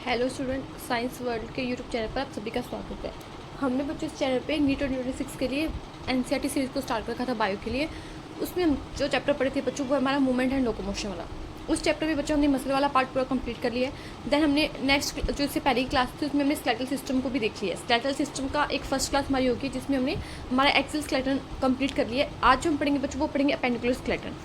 Hello student, science world के YouTube channel पर आप सभी का स्वागत है। हमने बच्चों इस चैनल पे नीट 2026 के लिए एनसीईआरटी सीरीज़ को स्टार्ट रखा था बायो के लिए। उसमें हम जो चैप्टर पढ़े थे बच्चों वो हमारा मूवमेंट एंड लोकोमोशन वाला। उस चैप्टर में बच्चों हमने मसल वाला पार्ट पूरा कंप्लीट कर लिया है। देन हमने नेक्स्ट जो इससे पहली क्लास थी उसमें हमने स्केलेटल सिस्टम को भी देख लिया है। स्केलेटल सिस्टम का एक फर्स्ट क्लास हमारी होगी जिसमें हमने हमारा एक्सेल स्केलेटन कंप्लीट कर लिया है। आज जो हम पढ़ेंगे बच्चों वो पढ़ेंगे अपेंडिकुलर स्केलेटन।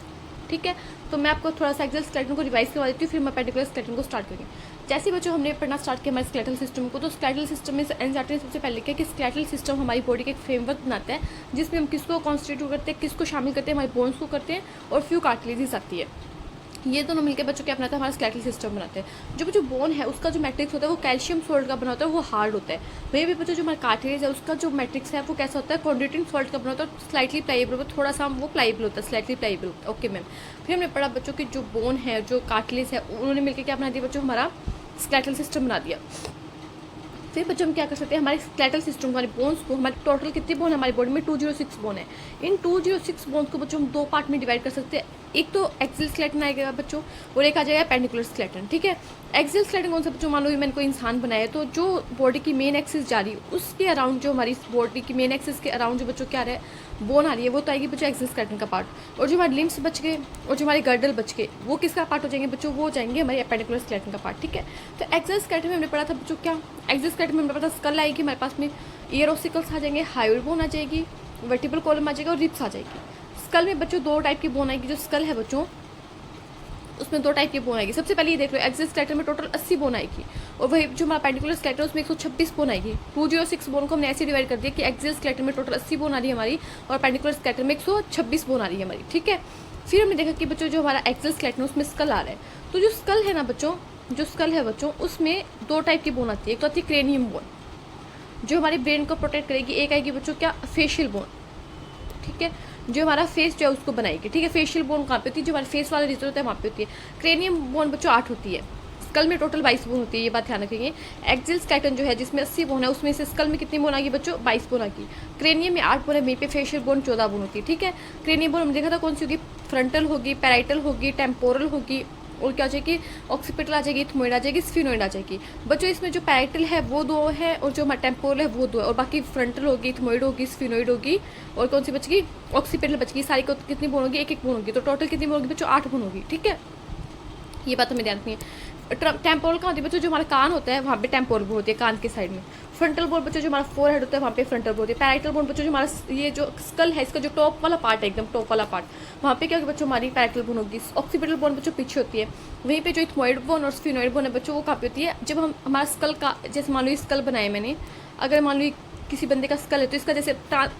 ठीक है, तो मैं आपको थोड़ा सा एक्सेल स्केलेटन को रिवाइज करवा देती हूँ, फिर मैं अपेंडिकुलर स्केलेटन को स्टार्ट करेंगे। जैसे बच्चों हमने पढ़ना स्टार्ट किया हमारे स्केलेटल सिस्टम को, तो स्केलेटल सिस्टम में एनसीईआरटी ने सबसे पहले लिखा है कि स्केलेटल सिस्टम हमारी बॉडी का एक फ्रेमवर्क बनाता है जिसमें हम किसको कॉन्स्टिट्यूट करते हैं, किसको शामिल करते हैं, हमारे बोन्स को करते हैं और फ्यू कार्टिलेजेस आती है। ये दोनों मिलकर बच्चों क्या बनाते हैं, हमारा स्केलेटल सिस्टम बनाते हैं। जो बोन है उसका जो मैट्रिक्स होता है वो कैल्शियम सोल्ट का बना होता है, वो हार्ड होता है। वही भी बच्चों जो हमारा कार्टिलेज है उसका जो मैट्रिक्स है वो कैसा होता है, कॉन्ड्रोइटिन सॉल्ट का बना होता है, स्लाइटली प्लाइएबल, थोड़ा सा वो प्लाइएबल होता है, स्लाइटली प्लाइएबल। Okay ma'am. फिर हमने पढ़ा बच्चों की जो बोन है, जो कार्टिलेज है, उन्होंने मिलकर क्या बना दिया बच्चों, हमारा स्केलेटल सिस्टम बना दिया। फिर बच्चों हम क्या कर सकते हैं, हमारे स्केलेटल सिस्टम हमारे बोन्स को, हमारे टोटल कितने बोन है हमारी बॉडी में, 206 बोन है। इन 206 बोन्स को बच्चों हम दो पार्ट में डिवाइड कर सकते हैं। एक तो एक्सियल स्केलेटन आएगा बच्चों और एक आ जाएगा अपेंडिकुलर स्केलेटन। ठीक है, एक्सियल स्केलेटन कौन सा बच्चों, मान लो मैंने कोई इंसान बनाया है तो जो बॉडी की मेन एक्सिस जा रही है उसके अराउंड, जो हमारी बॉडी की मेन एक्सिस के अराउंड जो बच्चों क्या आ रहा है बोन आ रही है, वो तो आएगी बच्चों एक्सियल स्केलेटन का पार्ट। और जो हमारे लिम्स बच गए और जो हमारे गर्डल बच गए वो किसका पार्ट हो जाएंगे बच्चों, वो हो जाएंगे हमारे अपेंडिकुलर स्केलेटन का पार्ट। ठीक है, तो एक्सियल स्केलेटन में हमने पढ़ा था बच्चों क्या, एक्सियल स्केलेटन में हमने पढ़ा स्कल आएगी हमारे पास में, ईयर ऑसिकल्स आ जाएंगे, हायोइड बोन आ जाएगी, वर्टिब्रल कॉलम आ जाएगा और रिब्स आ जाएगी। स्कल में बच्चों दो टाइप की बोन आएगी। जो स्कल है बच्चों उसमें दो टाइप की बोन आएगी। सबसे पहले ये देख लो, एक्सियल स्केलेटन में टोटल 80 बोन आएगी और वही जो हमारा पेंडिकुलर स्केलेटन उसमें 126 बोन आएगी। 206 बोन को हमने ऐसे डिवाइड कर दिया कि एक्सियल स्केलेटन में टोटल 80 बोन आ रही है हमारी और पेंडिकुलर स्केलेटन में 126 बोन आ रही है हमारी। ठीक है, फिर हमने देखा कि बच्चों जो हमारा एक्सियल स्केलेटन उसमें स्कल आ रहा है, तो जो स्कल है ना बच्चों, जो स्कल है बच्चों उसमें दो टाइप की बोन आती है। एक तो आती है क्रेनियम बोन जो हमारे ब्रेन को प्रोटेक्ट करेगी, एक आएगी बच्चों क्या, फेशियल बोन। ठीक है, जो हमारा फेस जो है उसको बनाएगी। ठीक है, फेशियल बोन कहाँ पे होती है, जो हमारे फेस वाला रीजन होता है वहाँ पे होती है। क्रेनियम बोन बच्चों 8 होती है, स्कल में टोटल 22 बोन होती है, ये बात ध्यान रखेंगे। एक्सियल स्केलेटन जो है जिसमें 80 बोन है उसमें से स्कल में कितनी बोन आ गई बच्चों, 22 बोन आ गई। क्रेनियम में 8 बोन है, वहीं पे फेशियल बोन 14 बोन होती है। ठीक है, क्रेनियम बोन हमने देखा था कौन सी होगी, फ्रंटल होगी, पैराइटल होगी, टेम्पोरल होगी और क्या हो जाएगी, ऑक्सीपिटल आ जाएगी, थमोइड आ जाएगी, स्फिनोइड आ जाएगी। बच्चों इसमें जो पैराइटल है वो दो है और जो टेम्पोरल है वो दो है और बाकी फ्रंटल होगी, थमोइड होगी, स्फिनोइड होगी और कौन सी बचेगी, ऑक्सीपिटल बचेगी। सारी को कितनी बोन होगी, एक एक बोन होगी, तो टोटल कितनी बोन होगी बच्चों, 8 बोन होगी। ठीक है, ये बात हमें ध्यान रखनी है। टेम्पोरल कहाँ होती है बच्चों, जो हमारा कान होता है वहाँ पे टेम्पोरल बोन होती है, कान के साइड में। फ्रंटल बोन बच्चों जो हमारा फोर हेड होता है वहाँ पे फ्रंटल बोन होती है। पैराइटल बोन बच्चों जो हमारा ये जो स्कल है इसका जो टॉप वाला पार्ट है, एकदम टॉप वाला पार्ट, वहाँ पे क्या होगा बच्चों, हमारी पैराइटल बोन होगी। ऑक्सीपिटल बोन बच्चों पीछे होती है। वहीं पे जो थमोइड बोन और स्फिनोइड बोन है बच्चों वो कहाँ पे होती है, जब हम हमारा स्कल का, जैसे मान लो स्कल बनाया मैंने, अगर मान लो किसी बंदे का स्कल है तो इसका जैसे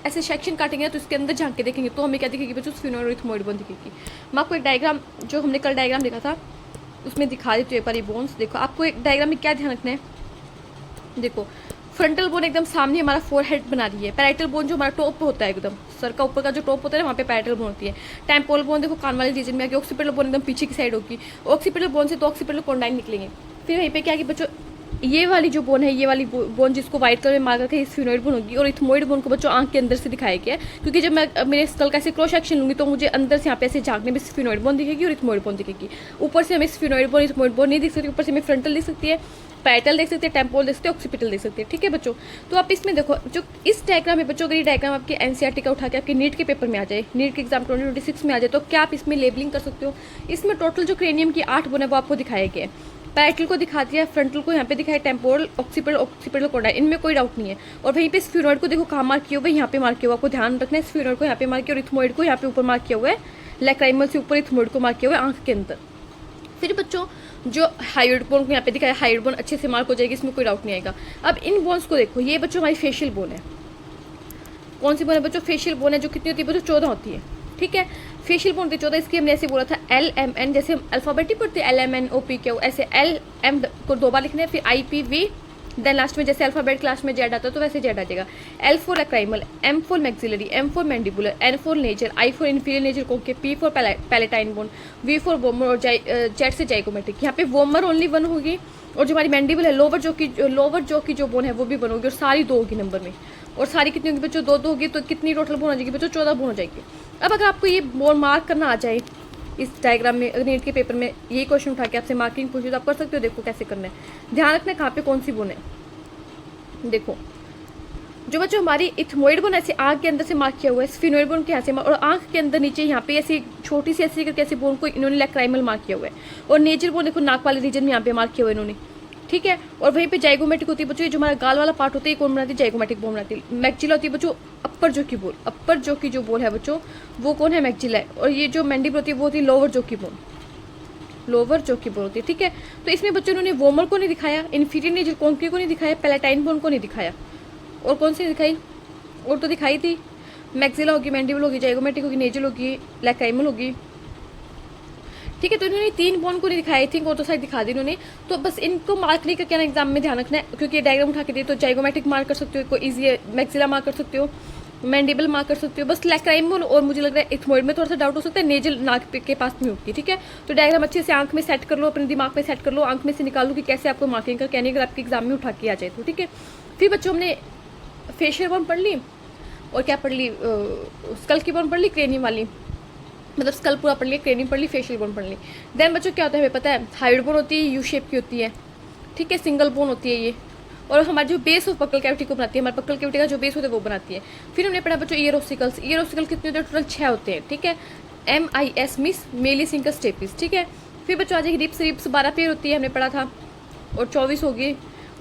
ऐसे सेक्शन काटेंगे तो इसके अंदर झांक के देखेंगे तो हमें क्या दिखेगी बच्चों, स्फिनोइड और थमोइड बोन दिखेगी। मैं आपको एक डायग्राम, जो हमने कल डायग्राम देखा था उसमें दिखा देती हूँ एक बार ये बोन्स। देखो आपको एक डायग्राम में क्या ध्यान रखना है, देखो फ्रंटल बोन एकदम सामने हमारा फोर हेड बना रही है। पैराइटल बोन जो हमारा टॉप पे होता है, एकदम सर का ऊपर का जो टॉप होता है वहाँ पे पैराइटल बोन होती है। टेम्पोरल बोन देखो कान वाले रीजन में आगे। ऑक्सीपिटल बोन एकदम पीछे की साइड होगी। ऑक्सीपिटल बोन से तो ऑक्सीपिटल कॉन्डाइन निकलेंगे। फिर वहीं पे क्या कि बच्चों ये वाली जो बोन है, ये वाली बोन जिसको व्हाइट कलर में मार्क करके स्फिनोइड बोन होगी और इथमोइड बोन को बच्चों आंख के अंदर से दिखाया गया है, क्योंकि जब मैं मेरे स्कल का ऐसे क्रॉस सेक्शन लूंगी तो मुझे अंदर से यहाँ पे ऐसे झांकने में स्फिनोइड बोन दिखेगी और इथमोइड बोन दिखेगी। ऊपर से हमें स्फिनोइड बोन इथमोइड बोन नहीं दिख सकती, ऊपर से हमें फ्रंटल दिख सकती है, पैराइटल देख सकते हैं, टेम्पोरल देख सकते हैं, ऑक्सीपिटल देख सकते हैं। ठीक है बच्चों, तो आप इसमें देखो जो इस डायग्राम में बच्चों, अगर ये डायग्राम आपके एनसीईआरटी का उठा के आपके नीट के पेपर में आ जाए, नीट के एग्जाम 2026 में आ जाए, तो क्या आप इसमें लेबलिंग कर सकते हो। इसमें टोटल जो क्रेनियम की 8 बोन है वो आपको दिखाया गया है। पैराइटल को दिखा दिया, फ्रंटल को यहाँ पे दिखाया, टेम्पोरल, ऑक्सीपिटल कॉन्डाइन, इनमें कोई डाउट नहीं है। और वहीं पे स्फिनोइड को देखो कहाँ मार्क किया हुआ है, यहाँ पे मार्क किया हुआ, आपको ध्यान रखना है। स्फिनोइड को यहाँ पे मार्क किया और इथमोइड को यहाँ पे ऊपर मार्क किया हुआ है, लैक्राइमल से ऊपर इथमोइड को मार्क किया हुआ है आंख के अंदर। फिर बच्चों जो हाइड बोन को यहाँ पे दिखाया, हाइड बोन अच्छे से मार्क हो जाएगी, इसमें कोई डाउट नहीं आएगा। अब इन बोन्स को देखो, ये बच्चों हमारी फेशियल बोन है। कौन सी बोन है बच्चों, फेशियल बोन है, जो कितनी होती है बच्चों, 14 होती है। ठीक है, फेशियल बोन होती है 14। इसकी हमने ऐसे बोला था LMN, जैसे हम अल्फाबेटिक पढ़ते हैं LMNOPQ, ऐसे LM को 2 बार लिखना है, फिर IPV, देन लास्ट में जैसे अल्फाबेट क्लास में जेड आता है तो वैसे जेड आ जाएगा। L for lacrimal, M for maxillary, M for mandibular, N for nasal, I for inferior nasal कोके, P for palatine bone, V for vomer और जेड से जाइगोमेट्रिक। यहाँ पे वोमर ओनली 1 होगी और जो हमारी मैंडिबल है, लोअर जो की जो बोन है वो भी 1 होगी और सारी 2 होगी नंबर में। और सारी कितनी होगी बच्चों, 2 होगी, तो कितनी टोटल बोन हो जाएगी बच्चों, 14 बोन हो जाएगी। अब अगर आपको ये बोन मार्क करना आ जाए, इस डायग्राम में अगर नीट के पेपर में यही क्वेश्चन उठा के आपसे मार्किंग पूछे तो आप कर सकते हो। देखो कैसे करना है, ध्यान रखना कहाँ पे कौन सी बोन है। देखो जो बच्चों हमारी इथमोइड बोन ऐसे आँख के अंदर से मार्क किया हुआ है, स्फिनोइड बोन के यहाँ से, और आँख के अंदर नीचे यहाँ पे ऐसी छोटी सी ऐसी करके ऐसी बोन को इन्होंने लैक्राइमल मार्क किया हुआ है, और नेजल बोन देखो नाक वाले रीजन में यहाँ पे मार्क किया हुआ है इन्होंने, ठीक है। और वहीं पे जाइगोमेटिक होती है बच्चों, ये जो हमारा गाल वाला पार्ट होता है ये कौन बनाती है, जाइगोमेटिक बोन बनाती है। मैक्जिला होती है बच्चों अपर जो की बोन, अपर जो की जो बोन है बच्चों वो कौन है, मैक्जिला है। और ये जो मैंडिबल होती है वो होती है लोअर जो की बोन, लोअर जो की बोन होती है, ठीक है। तो इसमें बच्चों इन्होंने वोमर को नहीं दिखाया, इन्फीरियर नेजल कॉन्क्रीव को नहीं दिखाया, पैलेटाइन बोन को नहीं दिखाया, और कौन सी दिखाई, और तो दिखाई थी मैक्सिला होगी, मैंडिबल होगी, जाइगोमेटिक होगी, नेजल होगी, लैक्राइमल होगी, ठीक है। तो इन्होंने 3 बोन को नहीं दिखाया, आई थिंक ऑर्थोसाइड दिखा दी इन्होंने। तो बस इनको मार्क नहीं करके ना एग्जाम में ध्यान रखना है, क्योंकि ये डायग्राम उठा के दिए तो जाइगोमेटिक मार्क कर सकते हो, कोई ईजी है, मैक्सिला मार्क कर सकते हो, मैंडिबल मार्क कर सकते हो, बस लैक्राइमल और मुझे लग रहा है इथमोइड में थोड़ा सा डाउट हो सकता है, नेजल नाक के पास नहीं होगी, ठीक है। तो डायग्राम अच्छे से आंख में सेट कर लो, अपने दिमाग में सेट कर लो, आंख में से निकाल लो कि कैसे आपको मार्किंग का कहने अगर आपके एग्जाम में उठा के आ जाए तो, ठीक है। फिर बच्चों हमने फेशियल बोन पढ़ ली, और क्या पढ़ ली, स्कल की बोन पढ़ ली, क्रेनियम वाली, मतलब स्कल पूरा पढ़ लिया, क्रेनियम पढ़ ली, फेशियल बोन पढ़ ली। देन बच्चों क्या होता है हमें पता है, हाइड बोन होती है, यू शेप की होती है, ठीक है, सिंगल बोन होती है ये, और हमारी जो बेस ऑफ पकल कैविटी को बनाती है, हमारे पकल कैविटी का जो बेस होता है वो बनाती है। फिर हमने पढ़ा बच्चों ईयर ऑसिकल्स, ईयर ऑसिकल कितने होते हैं, टोटल 6 होते हैं, ठीक है, MIS मिस मेलिसिंकस स्टेपिस, ठीक है। फिर बच्चों आ जाएगी रिप्स, रिप्स 12 पेयर होती है हमने पढ़ा था, और 24 होगी,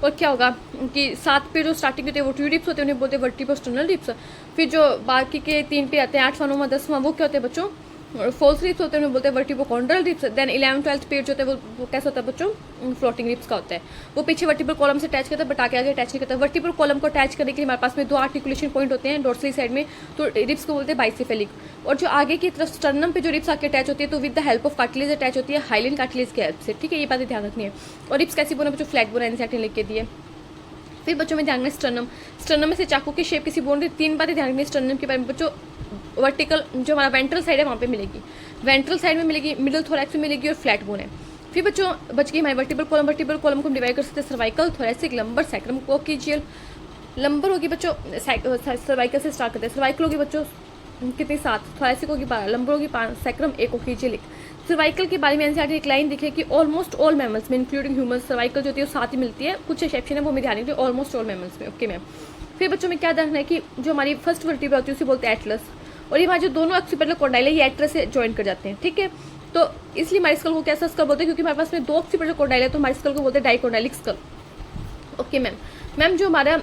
और क्या होगा कि 7 पे जो स्टार्टिंग होते हैं वो ट्यूरिप्स होते हैं, उन्हें बोलते हैं वर्टिब्रोस्टर्नल रिप्स। फिर जो बाकी के 3 पे आते हैं 8वां 9वां 10वां वो क्या होते हैं बच्चों, फोल्स रिप्स होते हैं, उन्हें बोलते हैं वर्टिब्रोकॉन्ड्रल ribs. Then 11th 12th pair जो होता है वो कैसा होता है बच्चों, फ्लोटिंग रिप्स का होता है, वो पीछे वर्टिब्रल कॉलम से अटैच करता है, बट आगे आगे अटैच नहीं करता। वर्टिब्रल कॉलम को अटैच करने के लिए हमारे पास में 2 आर्टिकुलेशन पॉइंट होते हैं डोर्सली साइड में, तो रिप्स को बोलते हैं बाइसेफेलिक। और जो आगे की तरफ स्टर्नम पे जो रिप्स आके अटैच होती है तो with the help of cartilage attach होती है, हाइलिन कार्टिलेज की हेल्प से, ठीक है, ये बातें ध्यान रखनी है। और रिप्स कैसी बोन है बच्चों, फ्लैट बोन एनसीईआरटी ने लिख के दिए। फिर बच्चों में ध्यान में स्टर्नम, स्टर्नम में से चाकू की शेप किसी बोन, 3 बातें ध्यान रखनी है स्टर्नम के बारे में बच्चों। वर्टिकल जो हमारा वेंट्रल साइड है वहाँ पे मिलेगी, वेंट्रल साइड में मिलेगी, मिडिल थोरैक्स में मिलेगी, और फ्लैट बोन है। फिर बच्चों बच गई हमारी वर्टिब्रल कॉलम, वर्टिब्रल कॉलम को हम डिवाइड कर सकते हैं cervical, thoracic, lumbar, sacrum, coccygeal. Lumbar होगी बच्चों सर्वाइकल से स्टार्ट करते हैं, सर्वाइकल होगी बच्चों कितनी 7, थोरैसिक होगी 12, लंबर होगी 5, सैक्रम 1, कोक्सीजियल 1। सर्वाइकल के बारे में एनसीईआरटी एक लाइन दिखे कि ऑलमोस्ट ऑल मैमल्स में इंक्लूडिंग ह्यूमंस सर्वाइकल जो होती है वो 7 ही मिलती है, कुछ एक्सेप्शन है वो मैं ध्यान रखिए, ऑलमोस्ट ऑल मैमल्स में, ओके मैम। फिर बच्चों में क्या ध्यान है कि जो हमारी फर्स्ट वर्टिब्रा होती है उसे बोलते हैं एटलस, और ये हमारे जो दोनों ऑक्सीपिटल कॉन्डाइल है ये एटलस से ज्वाइन कर जाते हैं, ठीक है। तो इसलिए हमारे स्कल को कैसा स्कल बोलते हैं, क्योंकि हमारे पास में 2 ऑक्सीपिटल कॉन्डाइल है तो हमारे स्कल को बोलते हैं dicondylic school, okay ma'am. Ma'am जो हमारा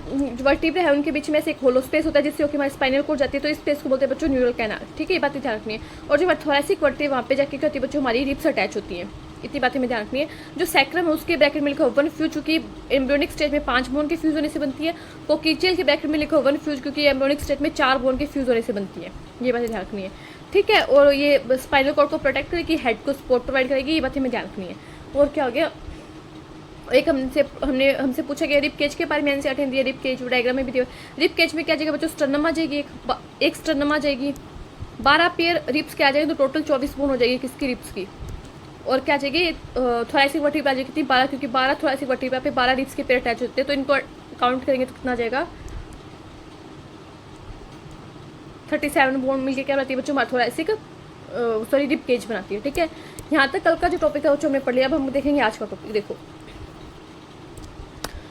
वर्टिब्रा है उनके बीच में से एक होलो स्पेस होता है जिससे होकर हमारी स्पाइनल कोड जाती है, तो इस स्पेस को बोलते हैं बच्चों न्यूरल कैनाल, ठीक है, ये बातें ध्यान रखनी है। और जो हमारी थोरैसिक वर्टिब्रा वहाँ पे जाके क्या होती है बच्चों, हमारी रिप्स अटैच होती हैं, इतनी बातें में ध्यान रखनी है। जो सैक्रम है उसके ब्रैकेट में लिखा हुआ 1 फ्यूज, क्योंकि एम्ब्रियोनिक स्टेज में 5 बोन के फ्यूज होने से बनती है। कोक्सीजियल के ब्रैकेट में लिखा हुआ 1 फ्यूज, क्योंकि एम्ब्रियोनिक स्टेज में 4 बोन के फ्यूज होने से बनती है, ये बातें ध्यान रखनी है, ठीक है। और ये स्पाइनल कॉर्ड को प्रोटेक्ट करेगी, हेड को सपोर्ट प्रोवाइड करेगी, ये बातें में ध्यान रखनी है। और क्या हो गया, एक हमसे पूछा गया रिप केज के बारे में एनसीईआरटी ने दिया, रिप केज डायग्राम में भी दिया। रिप केज में क्या जाएगा बच्चों, स्टर्नम आ जाएगी, एक स्टर्नम आ जाएगी, 12 पेयर रिप्स के आ जाएंगे तो टोटल 24 बोन हो जाएगी किसकी, रिप्स की। और क्या जाएगी, थोरैसिक वर्टिब्रा आ जाएगी कितनी, 12, क्योंकि 12 थोरैसिक वर्टिब्रा पे 12 रिप्स के पेयर अटैच होते हैं, तो इनको काउंट करेंगे तो कितना आ जाएगा, 37 बोन मिलकर क्या बनाती है बच्चों, हमारा थोरैसिक सॉरी रिप केज बनाती है, ठीक है। यहाँ तक कल का जो टॉपिक है वो हमने पढ़ लिया। अब हम देखेंगे आज का टॉपिक। देखो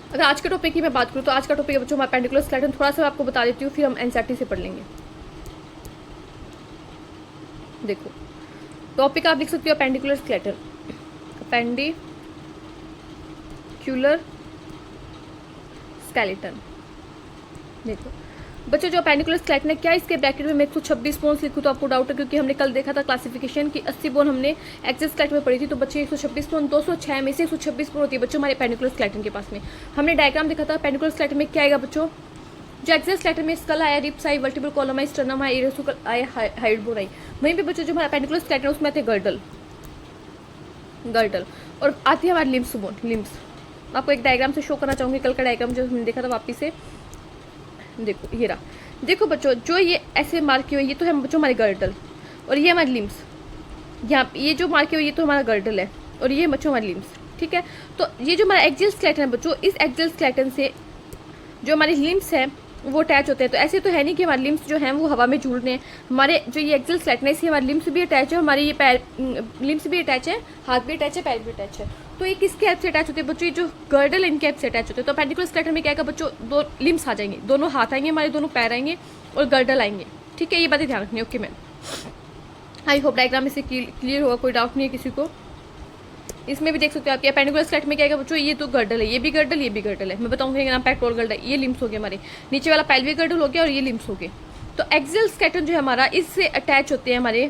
अगर आज के टॉपिक की मैं बात करूँ तो आज का टॉपिक है बच्चों हमारा पेंडिकुलर स्केलेटन, थोड़ा सा आपको बता देती हूँ, फिर हम एनसीईआरटी से पढ़ लेंगे। देखो टॉपिक आप लिख सकते हो पेंडिकुलर स्केलेटन, पेंडिकुलर स्केलेटन। देखो बच्चों जो पेंडिकुलर स्केलेटन है, क्या इसके ब्रैकेट में मैं 126 बोन्स लिखूँ तो आपको डाउट है, क्योंकि हमने कल देखा था क्लासिफिकेशन की 80 बोन हमने एक्सिस स्केलेटन में पढ़ी थी, तो बच्चे 126 बोन 206 में से 126 बोन होती है बच्चों हमारे पेंडिकुलर स्केलेटन के पास में। हमने डायग्राम देखा था पेंडिकुलर स्केलेटन में क्या आएगा बच्चों, जो एक्सिस स्केलेटन में स्कल आया, रिप्स आई, वर्टिब्रल कॉलम आई, स्टर्नम आई, इरेसुकल आया, हाइड बोन आई। वहीं पे बच्चों जो हमारा पेंडिकुलर स्केलेटन उसमें आते हैं गर्डल, और आती है हमारी लिम्स बोन। लिम्स आपको एक डायग्राम से शो करना चाहूँगी, कल का डायग्राम जो हमने देखा था वापिस से। देखो ये रहा, देखो बच्चों जो ये ऐसे मार्क हुए ये तो है बच्चों हमारे गर्डल, और ये हमारी लिम्स, यहाँ ये जो मार्क हुए ये तो हमारा गर्डल है, और ये बच्चों हमारी लिम्स, ठीक है। तो ये जो हमारा एक्सियल स्केलेटन है बच्चों, इस एक्सियल स्केलेटन से जो हमारी लिम्स है वो अटैच होते हैं। तो ऐसे तो है नहीं कि हमारे लिम्स जो हैं वो हवा में झूल रहे हैं। हमारे जो ये एक्सल स्लैटनेस है, हमारे लिम्स भी अटैच है, हमारे ये पैर लिम्स भी अटैच है, हाथ भी अटैच है, पैर भी अटैच है। तो ये किसके हेल्प से अटैच होते हैं बच्चों? ये जो गर्डल इनके हेल्प से अटैच होते हैं। तो अपेंडिकुलर स्लैटन में क्या है बच्चों, दो लिम्स आ जाएंगे, दोनों हाथ आएंगे हमारे, दोनों पैर आएंगे और गर्डल आएंगे। ठीक है, ये बातें ध्यान रखनी है। Okay ma'am, I hope diagram में से क्लियर होगा, कोई डाउट नहीं है किसी को। इसमें भी देख सकते हो आपके अपेंडिकुलर स्लैट में क्या है बच्चों, ये तो गर्डल है, ये भी गर्डल, ये भी गर्डल है। मैं बताऊंगी नाम पेक्टोरल गर्डल है, ये लिम्स हो गए हमारे, नीचे वाला पेल्विक गर्डल हो गया और ये लिम्स हो गए। तो एक्सियल स्केलेटन जो है हमारा, इससे अटैच होते हैं हमारे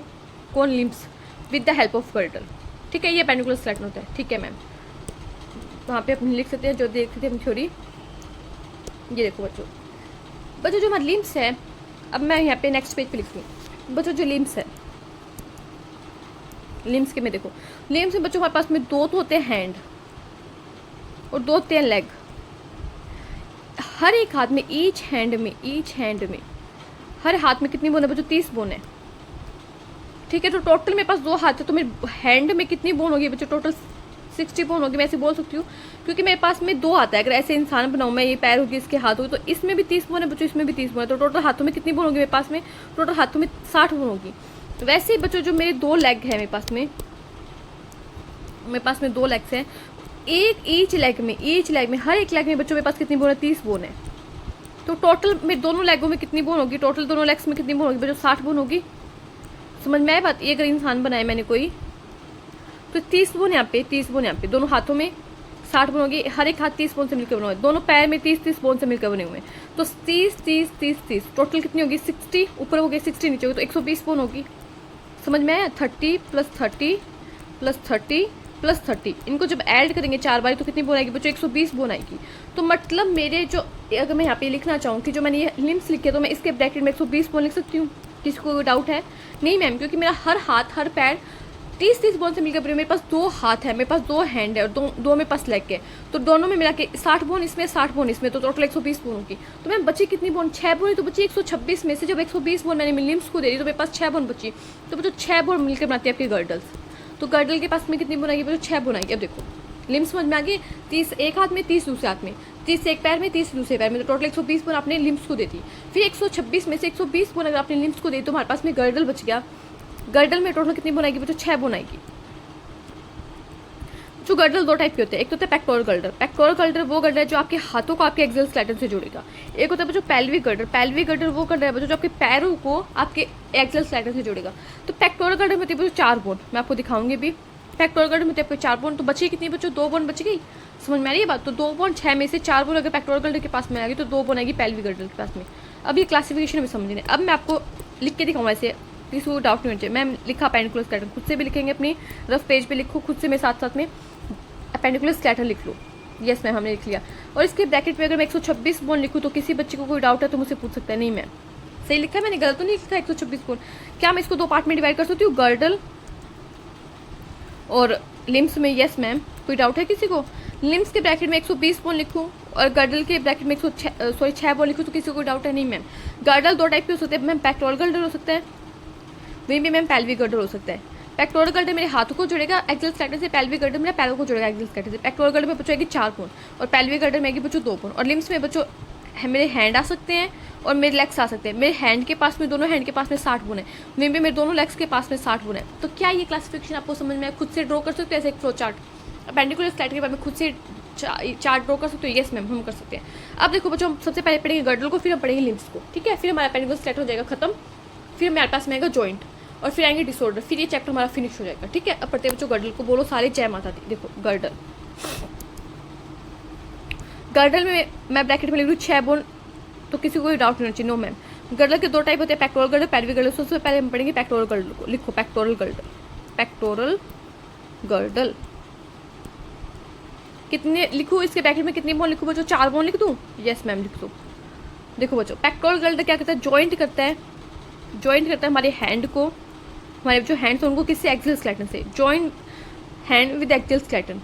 कौन, limbs, with the help of girdle. ठीक है, ये अपेंडिकुलर स्केलेटन होता है। ठीक है मैम, वहाँ पे अपन लिख सकते हैं जो देख सकते हैं थ्योरी। ये देखो बच्चों, बच्चों जो हमारे लिम्स है, अब मैं यहाँ पे नेक्स्ट पेज पे लिख दूँ बच्चों, जो लिम्स है, लिम्स के में देखो, लिम्स में बच्चों हमारे पास में दो तो होते हैं हैंड और दो होते हैं लेग। हर एक हाथ में, ईच हैंड में हर हाथ में कितनी बोन है बच्चों? 30 बोन है। ठीक है, तो टोटल मेरे पास दो हाथ है, तो मेरे हैंड में कितनी बोन होगी बच्चों? टोटल 60 बोन होगी। मैं ऐसे बोल सकती हूँ क्योंकि मेरे पास में दो हाथ है। अगर ऐसे इंसान बनाऊँ मैं, ये पैर होगी, इसके हाथ होगी, तो इसमें भी 30 बोन है बच्चों, इसमें भी 30 बोन है। तो टोटल हाथों में कितनी बोन होगी मेरे पास में? टोटल हाथों में 60 बोन होगी। तो वैसे ही बच्चों जो मेरे दो लेग है मेरे पास में दो लेग्स हैं, ईच लेग में हर एक लेग में बच्चों मेरे पास कितनी बोन है? 30 बोन है। तो टोटल मेरे दोनों लेगों में कितनी बोन होगी? टोटल दोनों लेग्स में कितनी बोन होगी बच्चों? 60 बोन होगी। समझ में आए बात? ये अगर इंसान बनाया मैंने कोई, तो 30 बोन यहाँ पे, 30 बोन यहाँ पे, दोनों हाथों में 60 बोन होगी। हर एक हाथ 30 बोन से मिलकर बना हुआ है, दोनों पैर में 30 बोन से मिलकर बने हुए हैं। तो 30 टोटल कितनी होगी? 60 ऊपर हो गई, 60 नीचे होगी, तो 120 बोन होगी। समझ में आया? 30 + 30 + 30 + 30, इनको जब ऐड करेंगे 4 बार तो कितनी बोन आएगी बच्चों? 120 बोन आएगी। तो मतलब मेरे जो, अगर मैं यहाँ पे लिखना चाहूँ कि जो मैंने ये लिम्स लिखे, तो मैं इसके ब्रैकेट में 120 बोन लिख सकती हूँ। किसी को डाउट है? नहीं मैम, क्योंकि मेरा हर हाथ, हर पैर 30 बोन से मिलकर बने। मेरे पास दो हाथ है, मेरे पास दो हैंड है और दो मेरे पास लेग है, तो दोनों में मिला के 60 बोन इसमें, 60 बोन इसमें, तो टोटल 120 बोन होगी। तो मैम बची कितनी बोन? 6 बोन। तो बची 126 में से जब 120 बोन मैंने लिम्स को दे दी, तो मेरे पास 6 बोन बची। तो बच्चों 6 बोन मिलकर बनाती है आपके गर्डल्स। तो गर्डल के पास में कितनी बोन आएगी बच्चों? 6 बोन आएगी। अब देखो लिम्स समझ में आ गई, 30 एक हाथ में, 30 दूसरे हाथ में, 30 एक पैर में, 30 दूसरे पैर में, तो टोटल 120 बोन आपने लिम्स को दे दी। फिर 126 में से 120 बोन अगर आपने लिम्स को दी, तो हमारे पास में गर्डल बच गया। गर्डल में टोटल कितनी बोन आएगी बच्चों? 6 बोन आएगी। जो गर्डल दो टाइप के होते हैं, एक तो होता है पेक्टोरल गर्डल। पेक्टोरल गर्डल वो गर्डल है जो आपके हाथों को आपके एक्सियल स्केलेटन से जोड़ेगा। एक होता है बच्चों पेल्विक गर्डल। पेल्विक गर्डल वो गर्डल है बच्चों जो आपके पैरों को आपके एक्सियल स्केलेटन से जोड़ेगा। तो पेक्टोरल गर्डल में होती है बच्चों 4 बोन, मैं आपको दिखाऊंगी भी। पेक्टोरल गर्डल में होती है आपको 4 बोन। तो बची कितनी बच्चों? 2 बोन बच गई। समझ में आ रही है बात? तो 2 बोन 6 में से 4 बोन अगर पेक्टोरल गर्डल के पास में आएगी, तो 2 बोन आएगी पेल्विक गर्डल के पास में। अब ये क्लासिफिकेशन में समझ लें। अब मैं आपको लिख के दिखाऊंगा, ऐसे किसी को डाउट नहीं होना चाहिए। मैम लिखा अपेंडिकुलर स्केलेटन, खुद से भी लिखेंगे, अपनी रफ पेज पे लिखो खुद से, मैं साथ साथ में अपेंडिकुलर स्केलेटन लिख लो। यस मैम, हमने लिख लिया। और इसके ब्रैकेट में अगर मैं 126 बोन लिखूँ, तो किसी बच्चे को कोई डाउट है तो मुझसे पूछ सकता है। नहीं मैम सही लिखा है मैंने, गलत तो नहीं लिखा 126 बोन। क्या मैं इसको 2 पार्ट में डिवाइड कर सकती हूँ, गर्डल और लिम्स में? Yes ma'am. कोई डाउट है किसी को? लिम्स के ब्रैकेट में 120 बोन लिखूँ और गर्डल के ब्रैकेट में 6 बोन लिखूँ, तो किसी को कोई डाउट है? नहीं मैम। गर्डल 2 टाइप के हो सकते हैं मैम, पेक्टोरल गर्डल हो सकता है, वहीं भी मैम पेल्विक गर्डल हो सकता है। पेक्टोरल गर्डल मेरे हाथों को जुड़ेगा एक्सियल स्केलेटन से, पेल्विक गर्डल मेरे पैरों को जुड़ेगा एक्सियल स्केलेटन से। पेक्टोरल गर्डल में बच्चों आएगी 4 बोन और पेल्विक गर्डल में आएगी बच्चों 2 बोन। और लिम्स में बच्चों मेरे हैंड आ सकते हैं और मेरे लेग्स आ सकते हैं। मेरे हैंड के पास में, दोनों हैंड के पास में 60 बोन है, वहीं पे मेरे दोनों लेग्स के पास में 60 बोन है। तो क्या ये क्लासिफिकेशन आपको समझ में? खुद से ड्रॉ कर सकते हो ऐसे एक फ्लो चार्ट? अपेंडिकुलर स्केलेटन के बारे में खुद से चार्ट ड्रॉ कर सकते हो? यस मैम, हम कर सकते हैं। अब देखो बच्चों, हम सबसे पहले पढ़ेंगे गर्डल को, फिर हम पढ़ेंगे लिम्स को। ठीक है, फिर हमारा अपेंडिकुलर स्केलेटन हो जाएगा खत्म, फिर हमारे पास में आएगा जॉइंट, और फिर आएंगे डिसऑर्डर, फिर ये चैप्टर हमारा फिनिश हो जाएगा। ठीक है, अब पढ़ते हैं बच्चों गर्डल को। बोलो सारे जय माता दी। देखो गर्डल, गर्डल में मैं ब्रैकेट में लिख लूँ 6 बोन, तो किसी को कोई डाउट नहीं होना चाहिए। No ma'am. गर्डल के 2 टाइप होते हैं, पेक्टोरल गर्डल, पेल्विक गर्डल। सबसे पहले हम पढ़ेंगे पेक्टोरल गर्डल को। लिखो पेक्टोरल गर्डल। पेक्टोरल गर्डल कितने लिखूँ? इसके ब्रैकेट में कितनी बोन लिखूँ बच्चों? 4 बोन लिख दूँ? यस मैम लिख दो। देखो बच्चों, पेक्टोरल गर्डल क्या करता है? जॉइंट करता है, जॉइंट करता है हमारे हैंड को, हमारे जो हैंड्स हैं उनको किससे? एक्सियल स्केलेटन से। Join hand with axial skeleton,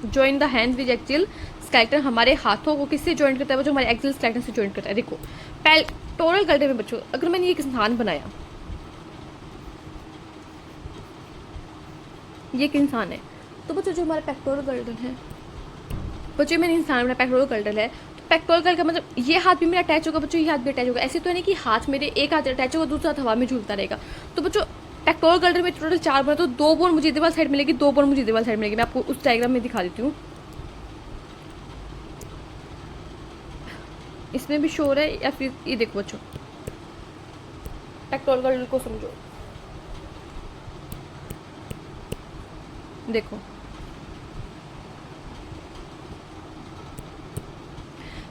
join the hand with axial skeleton. हमारे हाथों को किससे जॉइंट करता है? वो जो हमारे एक्सियल स्केलेटन से जॉइंट करता है। देखो पेक्टोरल गर्डल में बच्चों, अगर मैंने एक इंसान बनाया, ये एक इंसान है, तो बच्चों जो हमारा पेक्टोरल गर्डल है, बच्चों मैंने इंसान बनाया पेक्टोरल गर्डल है, तो पेक्टोरल का मतलब ये हाथ भी मेरा अटैच होगा बच्चों, ये हाथ भी अटैच होगा। ऐसे तो है नहीं कि हाथ मेरे एक हाथ अटैच होगा दूसरा हाथ हवा में झूलता रहेगा। तो बच्चों पेक्टोरल गल्डर में टोटल 4 बोन, तो 2 बोन मुझे इधर वाली साइड मिलेगी, 2 बोन मुझे इधर वाली साइड मिलेगी। मैं आपको उस डायग्राम में दिखा देती हूँ, इसमें भी शोर है या फिर ये देखो बच्चों, पेक्टोरल गल्डर को समझो, देखो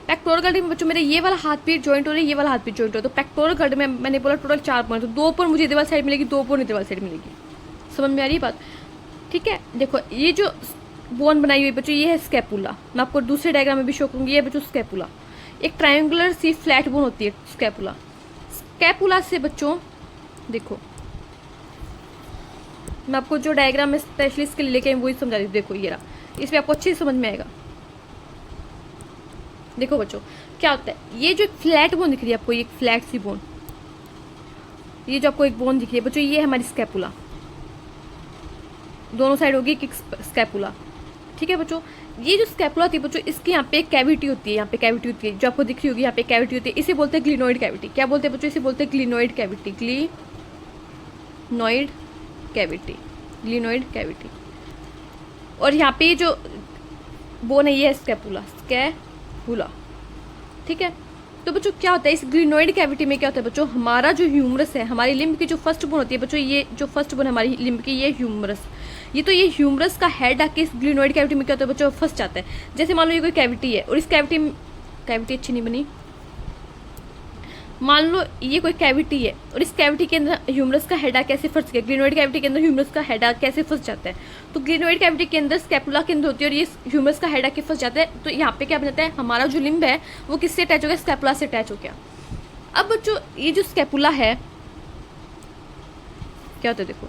पेक्टोरल गल्डर में बच्चों मेरे ये वाला हाथ भी जॉइंट हो रहा है, ये वाला हाथ भी जॉइंट हो रहा है। तो पेक्टोरल गल्डर में मैंने बोला टोटल 4 पॉइंट, तो 2 पर मुझे इधर वाली साइड मिलेगी, 2 पर इधर वाली साइड मिलेगी। समझ में आ रही है बात? ठीक है, देखो ये जो बोन बनाई हुई बच्चों ये है स्कैपुला। मैं आपको दूसरे डायग्राम में भी शो करूँगी। ये बच्चों स्कैपुला एक ट्रायंगुलर सी फ्लैट बोन होती है स्कैपुला। स्कैपुला से बच्चों देखो, मैं आपको जो डायग्राम में स्पेशलिस्ट के लिए लेके वही समझा दी। देखो ये रहा, इसमें आपको अच्छे से समझ में आएगा। देखो बच्चों क्या होता है, ये जो फ्लैट बोन दिख रही है आपको, ये फ्लैट सी बोन, ये जो आपको एक बोन दिख रही है बच्चों, ये है हमारी स्कैपुला। दोनों साइड होगी एक स्कैपुला। ठीक है बच्चों, ये जो स्कैपुला होती है बच्चों, इसके यहाँ पे एक कैविटी होती है, यहाँ पे कैविटी होती है जो आपको दिख रही होगी, यहाँ पे कैविटी होती है। इसे बोलते हैं ग्लिनोइड कैविटी। क्या बोलते हैं बच्चों? इसे बोलते हैं glenoid cavity, glenoid cavity, glenoid cavity. और यहाँ पे जो बोन है ये है स्कैपुला, स्कैपुला। ठीक है, तो बच्चों क्या होता है इस ग्लिनोइड कैविटी में, क्या होता है बच्चों, हमारा जो ह्यूमरस है, हमारी लिम्ब की जो फर्स्ट बोन होती है बच्चों, ये जो फर्स्ट बोन है हमारी लिम्ब की, ये ह्यूमरस। ये तो ये ह्यूमरस का हेड आके इस ग्लिनोइड कैविटी में क्या होता है बच्चों, फंस जाता है। जैसे मान लो ये कोई कैविटी है और इस कैविटी अच्छी नहीं बनी, मान लो ये कोई कैविटी है और इस कैविटी के अंदर ह्यूमरस का हेड कैसे फंस गया, ग्लिनोइड कैविटी के अंदर ह्यूमरस का हेड कैसे फंस जाता है। तो ग्लिनोइड कैविटी के अंदर स्कैपुला के अंदर होती है और ये ह्यूमरस का हेड आके फंस जाता है। तो यहाँ पे क्या बन जाता है, हमारा जो लिम्ब है वो किससे अटैच हो गया, स्कैपुला से अटैच हो गया। अब बच्चों ये जो स्कैपुला है क्या होता है, देखो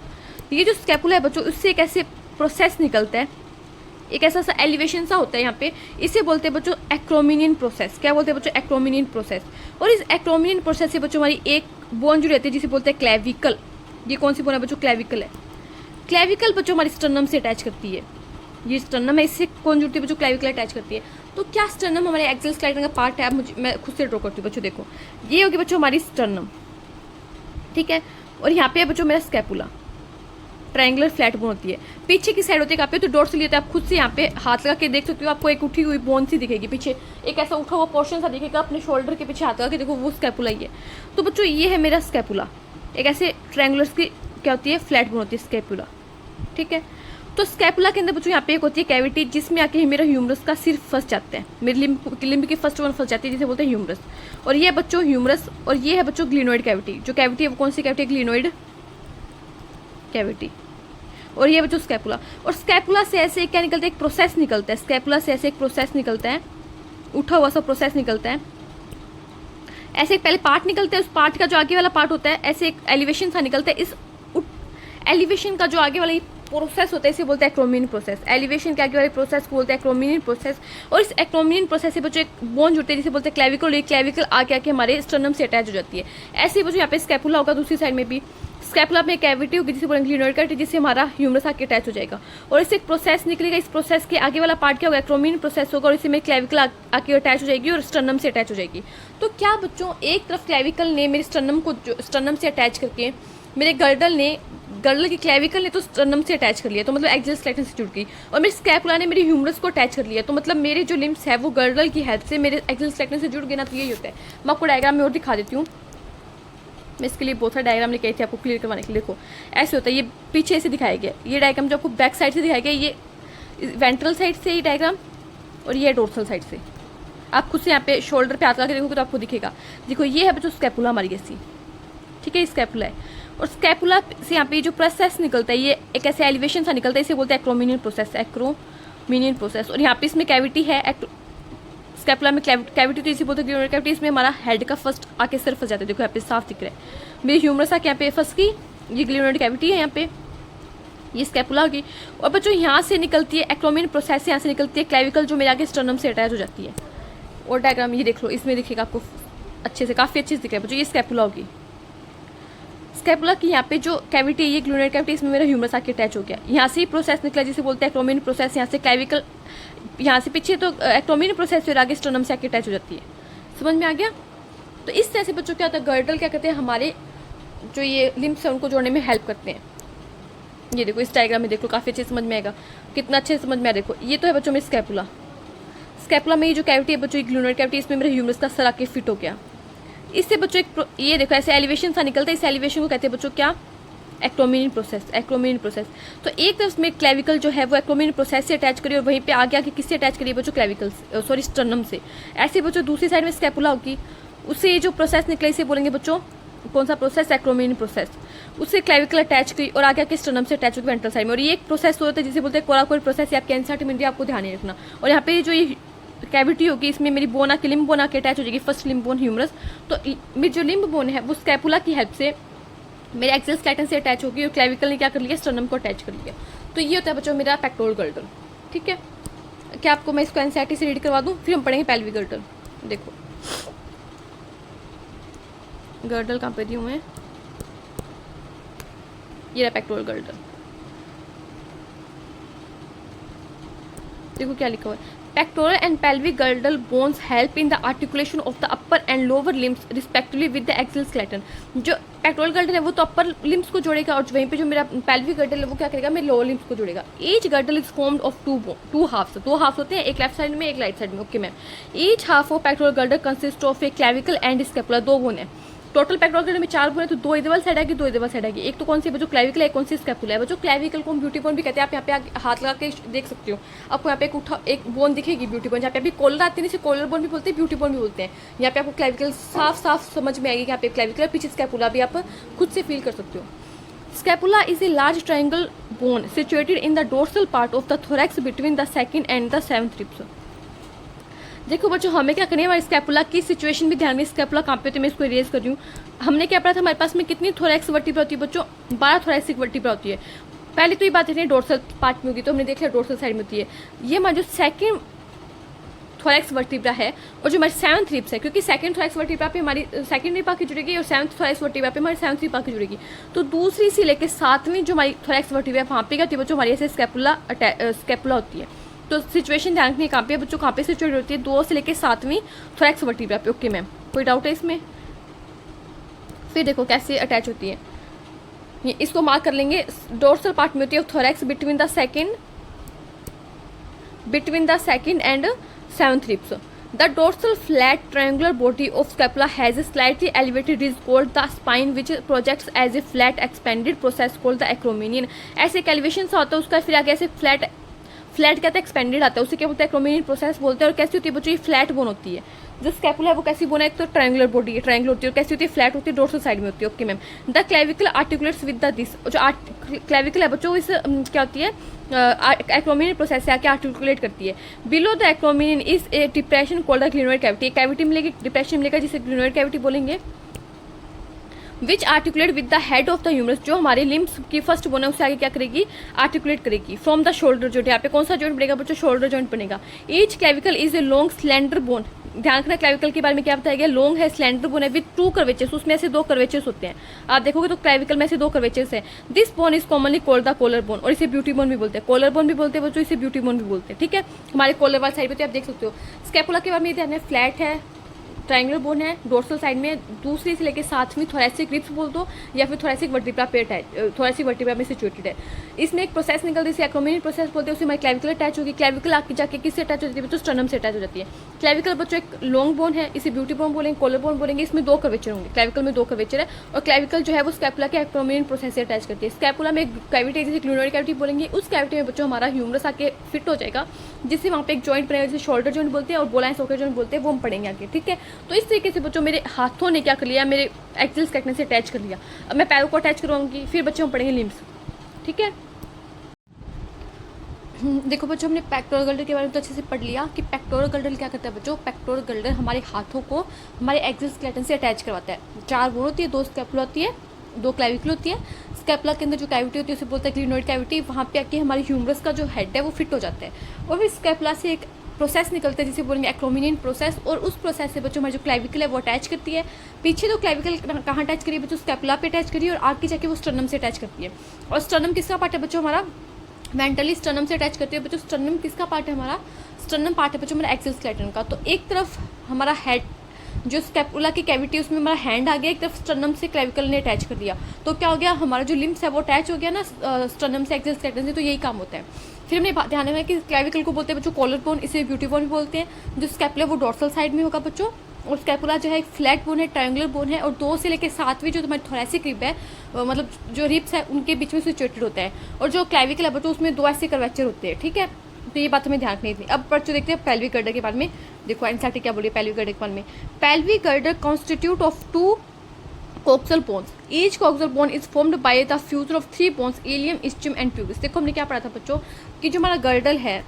ये जो स्कैपुला है बच्चों, उससे एक ऐसे प्रोसेस निकलता है, एक ऐसा सा एलिवेशन सा होता है यहाँ पे, इसे बोलते हैं बच्चों एक्रोमिनियन प्रोसेस। क्या बोलते हैं बच्चों, एक्रोमिनियन प्रोसेस। और इस एक्रोमिनियन प्रोसेस से बच्चों हमारी एक बोन जुड़ी रहती है जिसे बोलते हैं क्लेविकल। ये कौन सी बोन है बच्चों, क्लेविकल है। क्लेविकल बच्चों हमारी स्टर्नम से अटैच करती है, ये स्टर्नम है, इससे कौन जुड़ती है बच्चों, क्लेविकल अटैच करती है। तो क्या स्टर्नम हमारे एक्सेल स्केलेटन का पार्ट है, मैं खुद से ड्रॉ करती हूँ बच्चों। देखो ये होगी बच्चों हमारी स्टर्नम, ठीक है, और यहाँ पे है बच्चों मेरा स्कैपुला, ट्रायंगुलर फ्लैट बोन होती है। पीछे की साइड होती है, आप तो डॉट्स लिए होते हैं, आप खुद से यहाँ पे हाथ लगा के देख सकते हो, आपको एक उठी हुई बोन सी दिखेगी पीछे, एक ऐसा उठा हुआ पोर्शन सा दिखेगा अपने शोल्डर के पीछे हाथ लगा के देखो, वो स्कैपुला ही है। तो बच्चों ये है मेरा स्कैपुला, एक ऐसे ट्रायंगुलर की क्या होती है, फ्लैट बोन होती है स्कैपुला। ठीक है, तो स्कैपुला के अंदर बच्चों यहाँ पे एक होती है कैविटी जिसमें आके मेरा ह्यूमरस का सिर फंस जाता है, मेरी लिम्ब की फर्स्ट वन फंस जाती है जिसे बोलते हैं ह्यूमरस। और ये है बच्चों ह्यूमरस, और ये है बच्चों ग्लिनोइड कैविटी। जो कैविटी है वो कौन सी कैविटी है, ग्लिनोइड कैविटी। और ये बच्चों स्कैपुला, और स्कैपुला से ऐसे क्या निकलता है, एक प्रोसेस निकलता है, स्कैपुला से ऐसे एक प्रोसेस निकलता है, उठा हुआ सा प्रोसेस निकलता है। ऐसे एक पहले पार्ट निकलता है, उस पार्ट का जो आगे वाला पार्ट होता है ऐसे एक एलिवेशन सा निकलता है, इस एलिवेशन का जो आगे वाला प्रोसेस होता है इसे बोलते हैं एक्रोमिनियन प्रोसेस। एलिवेशन के आगे वाले प्रोसेस को बोलते हैं एक्रोमिनियन प्रोसेस। और इस एक्रोमिनियन प्रोसेस से बच्चों एक बोन जुड़ते हैं जिसे बोलते हैं क्लेविकल, और ये क्लेविकल आके आके हमारे स्टर्नम से अटैच हो जाती है। ऐसे ही बच्चों यहाँ पे स्कैपुला होगा, दूसरी साइड में भी स्कैपुला में कैविटी होगी जिसे बोलेंगे ग्लिनोइड कैविटी, जिससे हमारा ह्यूमरस आके अटैच हो जाएगा और इससे एक प्रोसेस निकलेगा। इस प्रोसेस के आगे वाला पार्ट क्या होगा, एक्रोमिनियन प्रोसेस होगा, और इसी में क्लेविकल आके अटैच हो जाएगी और स्टर्नम से अटैच हो जाएगी। तो क्या बच्चों एक तरफ क्लेविकल ने मेरे स्टर्नम से अटैच करके, मेरे गर्डल की क्लेविकल ने तो स्टर्नम से अटैच कर लिया, तो मतलब एक्सियल स्केलेटन से जुड़ गई, और मेरे स्कैपुला ने मेरी ह्यूमरस को अटैच कर लिया, तो मतलब मेरे जो लिम्स है वो गर्डल की हेल्प से मेरे एक्सियल स्केलेटन से जुड़ गए ना। तो यही होता है। मैं आपको डायग्राम में और दिखा देती हूँ, मैं इसके लिए बहुत सारा डायग्राम लेके आई थी आपको क्लियर करवाने के लिए। देखो ऐसे होता है, ये पीछे से दिखाया गया, ये डायग्राम जो आपको बैक साइड से दिखाया गया, ये वेंट्रल साइड से ये डायग्राम, और ये डोर्सल साइड से। आप खुद से यहाँ पे शोल्डर पे हाथ लगा के देखोगे तो आपको दिखेगा। देखो ये है बच्चों स्कैपुला हमारी ऐसी, ठीक है, स्कैपुला है, और स्कैपुला से यहाँ पे जो प्रोसेस निकलता है ये एक ऐसे एलिवेशन सा निकलता है, इसे बोलते हैं एक्रोमिनियन प्रोसेस, एक्रोमिनियन प्रोसेस। और यहाँ पे इसमें कैविटी है, स्कैपुला में कैविटी तो इसी बोलते हैं ग्लिनोइड कैविटी। इसमें हमारा हेड का फर्स्ट आके सिर फंस जाता है, देखो यहाँ पे साफ दिख रहा है, मेरी ह्यूमरस आके यहाँ पे फंस गई, ये ग्लिनोइड कैविटी है, यहाँ पे ये स्कैपुला होगी। और बच्चों यहाँ से निकलती है एक्रोमिनियन प्रोसेस से, यहाँ से निकलती है क्लेविकल जो मेरे आगे स्टर्नम से अटैच हो जाती है। और डायग्राम ये देख लो, इसमें दिखेगा आपको अच्छे से, काफ़ी अच्छे से दिख रहा है बच्चों, ये स्कैपुला होगी। स्कैपुला की यहाँ पे जो कैविटी है ये ग्लिनोइड कैविटी, इसमें मेरा ह्यूमरस आके अटैच हो गया, यहाँ से ही प्रोसेस निकला जिसे बोलते हैं एक्रोमिनियन प्रोसेस। यहाँ से क्लेविकल यहाँ से पीछे तो एक्टोमिन प्रोसेस फिर आगे स्टर्नम से आके अटैच हो जाती है। समझ में आ गया? तो इस तरह से बच्चों क्या होता है, गर्डल क्या कहते हैं, हमारे जो ये लिम्स है उनको जोड़ने में हेल्प करते हैं। ये देखो इस डायग्राम में देखो, काफ़ी अच्छे समझ में आएगा, कितना अच्छे समझ में आया। देखो ये तो है बच्चों मेरी स्कैपुला। स्कैपुला में ये जो कैविटी है बच्चों, एक ग्लूनर कैविटी, इसमें मेरे ह्यूमरस का सर आके फिट हो गया। इससे बच्चों एक ये देखो ऐसे एलिवेशन सा निकलता है, इस एलिवेशन को कहते हैं बच्चों क्या, एक्टोमिन प्रोसेस। एक्टोमिन प्रोसेस तो एक तरफ में क्लेविकल जो है वो एक्टोमिन प्रोसेस से अटैच करिए और वहीं पे आगे आके किससे अटैच करिए बच्चों, क्लेविकल सॉरी स्टर्नम से। ऐसे बच्चों दूसरी साइड में स्कैपुला होगी, उससे ये जो प्रोसेस निकले इसे बोलेंगे बच्चों कौन सा प्रोसेस, एक्टोमिन प्रोसेस। उससे क्लेविकल अटैच की और आगे आके स्टर्नम से अटैच होगी वेंट्रल साइड में। और ये एक प्रोसेस होता है जिसे बोलते हैं कोराकोइड प्रोसेस, या आपके एनसीईआरटी में आपको ध्यान नहीं रखना। और यहाँ पे जो ये कैविटी होगी इसमें मेरी बोन आके लिम्ब बोन आके अटैच हो जाएगी, फर्स्ट लिम्ब बोन ह्यूमरस। तो मेरी जो लिम्ब बोन है वो स्कैपुला की हेल्प से मेरे एक्सियल स्केलेटन से अटैच होगी और क्लेविकल ने क्या कर लिया, स्टर्नम को अटैच कर लिया। तो ये होता है बच्चों मेरा पेक्टोरल गर्डल। ठीक है, क्या आपको मैं इसको एनसीईआरटी से रीड करवा दूँ, फिर हम पढ़ेंगे पेल्विक गर्डल। देखो गर्डल कहाँ पे दी हुए हैं, ये रहा पेक्टोरल गर्डल। देखो क्या लिखा हुआ है, pectoral and pelvic girdle bones help in the articulation of the upper and lower limbs respectively with the axial skeleton. जो पेक्टोरल गर्डल है वो तो अपर लिम्स को जोड़ेगा और वहीं पे जो मेरा पेल्विक गर्डल है वो क्या करेगा, मेरे लोअर लिम्स को जोड़ेगा। Each girdle is formed of two halves. दो हाफ्स होते हैं, एक लेफ्ट साइड में एक राइट साइड में। Okay ma'am, each half of pectoral girdle consist of a clavicle and scapula. दो बोन है टोटल पेक्टोरल गर्डल में, 4 बोन है तो 2 इधर वाली साइड आएगी, 2 इधर वाली साइड आएगी। एक तो कौन सी है बच्चों, क्लेविकल है, कौन सी स्कैपुला है बच्चों। क्लेविकल को हम ब्यूटी बोन भी कहते हैं। आप यहाँ पे हाथ लगा के देख सकते हो, आपको यहाँ पे एक बोन दिखेगी ब्यूटी बोन, जहाँ पे अभी कॉलर आती है, इसे कॉलर बोन भी बोलते हैं, ब्यूटी बोन भी बोलते हैं। यहाँ पे आपको क्लेविकल साफ साफ समझ में आएगी कि यहाँ पे क्लेविकल, पीछे स्कैपुला भी आप खुद से फील कर सकते हो। Scapula is a large triangle bone situated in the dorsal part of the thorax between the second and the 7th ribs. देखो बच्चों हमें क्या करनी है, हमारी स्कैपुला की सिचुएशन भी ध्यान में, स्कैपुला कहाँ पे होती है मैं इसको इरेज कर रही हूँ। हमने क्या पढ़ा था, हमारे पास में कितनी थोरैक्स वर्टिब्रा होती है बच्चों, 12 थोरैसिक वर्टिब्रा होती है। पहले तो ये बात है डोर्सल पार्ट में होगी, तो हमने देख लिया डोर्सल साइड में होती है। ये हमारा जो सेकंड थोरैक्स वर्टिब्रा है और जो हमारी 7th रिब्स है, क्योंकि सेकंड थोरैक्स वर्टिब्रा पे हमारी सेकंड रिब आके जुड़ेगी और 7th थोरैक्स वर्टिब्रा पे हमारी 7th रिब आके जुड़ेगी। तो दूसरी से लेकर 7वीं जो हमारी थोरैक्स वर्टिब्रा है वहाँ पे क्या होती है बच्चों, हमारी ऐसे स्कैपुला होती है। तो सिचुएशन ध्यान रखनी है, कहाँ पे बच्चों, कहाँ पे सिचुएट होती है, 2 से लेकर 7वीं थोरैक्स वर्टिब्रा पे। ओके मैम, कोई डाउट है इसमें? फिर देखो कैसे अटैच होती है, ये इसको मार्क कर लेंगे। डोर्सल पार्ट में होती है thorax between the second and 7th ribs. The dorsal flat triangular body of scapula has a slightly elevated ridge called the spine which projects as a flat expanded process called the acromion। ऐसे एक elevation सा होता है उसका, फिर आगे ऐसे flat कहते हैं एक्सपेंडेड आता है, उसे क्या बोलते हैं, एक्रोमिनियन प्रोसेस बोलते हैं। और कैसी होती है बच्चों, ये फ्लैट बोन होती है। जो स्कैपुला है वो कैसी बोन है, एक तो ट्रायंगुलर बॉडी है, ट्रायंगुलर होती है, और कैसी होती है, फ्लैट होती है, डोर्सल साइड में होती है। Okay ma'am, the clavicle articulates with the this. जो क्लेविकल है बच्चों इस क्या होती है, एक्रोमिनियन प्रोसेस से आके आर्टिकुलेट करती है। Below the acromion is a depression called the glenoid cavity. Cavity मिलेगी, डिप्रेशन मिलेगा जिसे ग्लिनोइड कैविटी बोलेंगे। Which articulate with the head of the humerus. जो हमारे लिम्स की फर्स्ट बोन है उससे आगे क्या करेगी, आर्टिकुलेट करेगी। फ्रॉम द शोल्डर जॉइंट, यहाँ पे कौन सा जॉइंट बनेगा बच्चों, शोल्डर जॉइंट बनेगा। Each clavicle is a long slender bone. ध्यान रखना क्लेविकल के बारे में क्या बताया गया, लॉन्ग है, स्लेंडर बोन है, विद 2 कर्वेचर्स। उसमें ऐसे 2 कर्वेचर्स होते हैं, आप देखोगे तो क्लेविकल में ऐसे 2 कर्वेचर्स है। This bone is commonly called the collar bone, और इसे ब्यूटी बोन भी बोलते हैं। कॉलर बोन भी बोलते हैं बच्चों, इसे ब्यूटी बोन भी बोलते हैं। ठीक है, हमारे कॉलर वाली साइड पे आप देख सकते हो। स्कैपुला के बारे में ध्यान है, फ्लैट है, ट्रायंगुलर बोन है डोर्सल साइड में, दूसरी से लेकर 7वीं थोरैसिक रिब्स बोल दो या फिर थोरैसिक वर्टिब्रा पे थोरैसिक वर्टिब्रा में सिचुएटेड है। इसमें एक प्रोसेस निकलती है, एक्रोमिनियन प्रोसेस बोलते हैं, उसमें हमारी क्लेविकल अटैच होगी। क्लेविकल आके जाके किससे अटैच हो जाती है बच्चों, स्टर्नम से अटैच हो जाती है। क्लेविकल बच्चों एक लॉन्ग बोन है, इसे ब्यूटी बोन बोलेंगे, कॉलर बोन बोलेंगे। इसमें 2 कर्वेचर होंगे, क्लेविकल में 2 कर्वेचर है, और क्लेविकल जो है वो स्कैपुला के एक्रोमिनियन प्रोसेस से अटैच करती है। स्कैपुला में एक कैविटी जिसे ग्लिनोइड कैविटी बोलेंगे, उस कैविटी में बच्चों हमारा ह्यूमरस आके फिट हो जाएगा, जिससे वहाँ पे एक जॉइंट बनेगा जिसे शोल्डर जॉइंट बोलते हैं और बोलाइन सॉकेट जॉइंट बोलते हैं, वो हम पढ़ेंगे आगे। ठीक है, तो इस तरीके से बच्चों मेरे हाथों ने क्या कर लिया, मेरे एक्सियल स्केलेटन से अटैच कर लिया। अब मैं पैरों को अटैच करवाऊंगी, फिर बच्चों हम पढ़ेंगे लिम्स। ठीक है, देखो बच्चों हमने पेक्टोरल गर्डल के बारे में तो अच्छे से पढ़ लिया कि पेक्टोरल गर्डल क्या करता है बच्चों। पेक्टोरल गर्डल हमारे हाथों को हमारे एक्सियल स्केलेटन से अटैच करवाता है। 4 बोन होती है, 2 स्कैपुला होती है, 2 क्लेविकल होती है। स्कैपुला के अंदर जो कैविटी होती है उसे बोलते हैं ग्लिनोइड कैविटी। वहाँ पे आके हमारे ह्यूमरस का जो हेड है वो फिट हो जाता है, और फिर स्कैपुला से एक प्रोसेस निकलता है जिसे बोलेंगे एक्रोमिनियन प्रोसेस, और उस प्रोसेस से बच्चों हमारी जो क्लेविकल है वो अटैच करती है। पीछे तो क्लेविकल कहाँ अटैच करिए बच्चों, स्कैपुला पे अटैच करिए, और आगे जाके वो स्टर्नम से अटैच करती है। और स्टर्नम किसका पार्ट है बच्चों, हमारा वेंट्रली स्टर्नम से अटैच करती है बच्चों। स्टर्नम किसका पार्ट है, हमारा स्टर्नम पार्ट है बच्चों हमारा एक्सियल स्केलेटन का। तो एक तरफ हमारा हेड जो स्कैपुला की कैविटी उसमें हमारा हैंड आ गया, एक तरफ स्टर्नम से क्लेविकल ने अटैच कर दिया, तो क्या हो गया हमारा जो लिम्स है वो अटैच हो गया ना स्टर्नम से एक्सियल स्केलेटन से। तो यही काम होता है। फिर हमने ध्यान रखना है कि क्लेविकल को बोलते हैं बच्चों कॉलर बोन, इसे ब्यूटी बोन भी बोलते हैं। जो स्कैपुला वो डोर्सल साइड में होगा बच्चों, और स्कैपुला जो है एक फ्लैट बोन है, ट्रायंगुलर बोन है, और 2 से लेकर 7वीं जो तुम्हारी थोरैसिक रिब है मतलब जो रिब्स है उनके बीच में सिचुएटेड होता है। और जो क्लेविकल है बच्चों उसमें 2 ऐसे कर्वेचर होते हैं, ठीक है। तो ये बात हमें ध्यान रखनी थी। अब बच्चों देखते हैं पेल्विक गर्डर के बारे में। देखो एनसीईआरटी क्या बोलिए पेल्विक गर्डर के बारे में। Pelvic girder constitute of 2 coxal bones. Each coxal bone is formed by the fusion of 3 bones, ilium, ischium and pubis. देखो हमने क्या पढ़ा था बच्चों कि जो हमारा गर्डल है,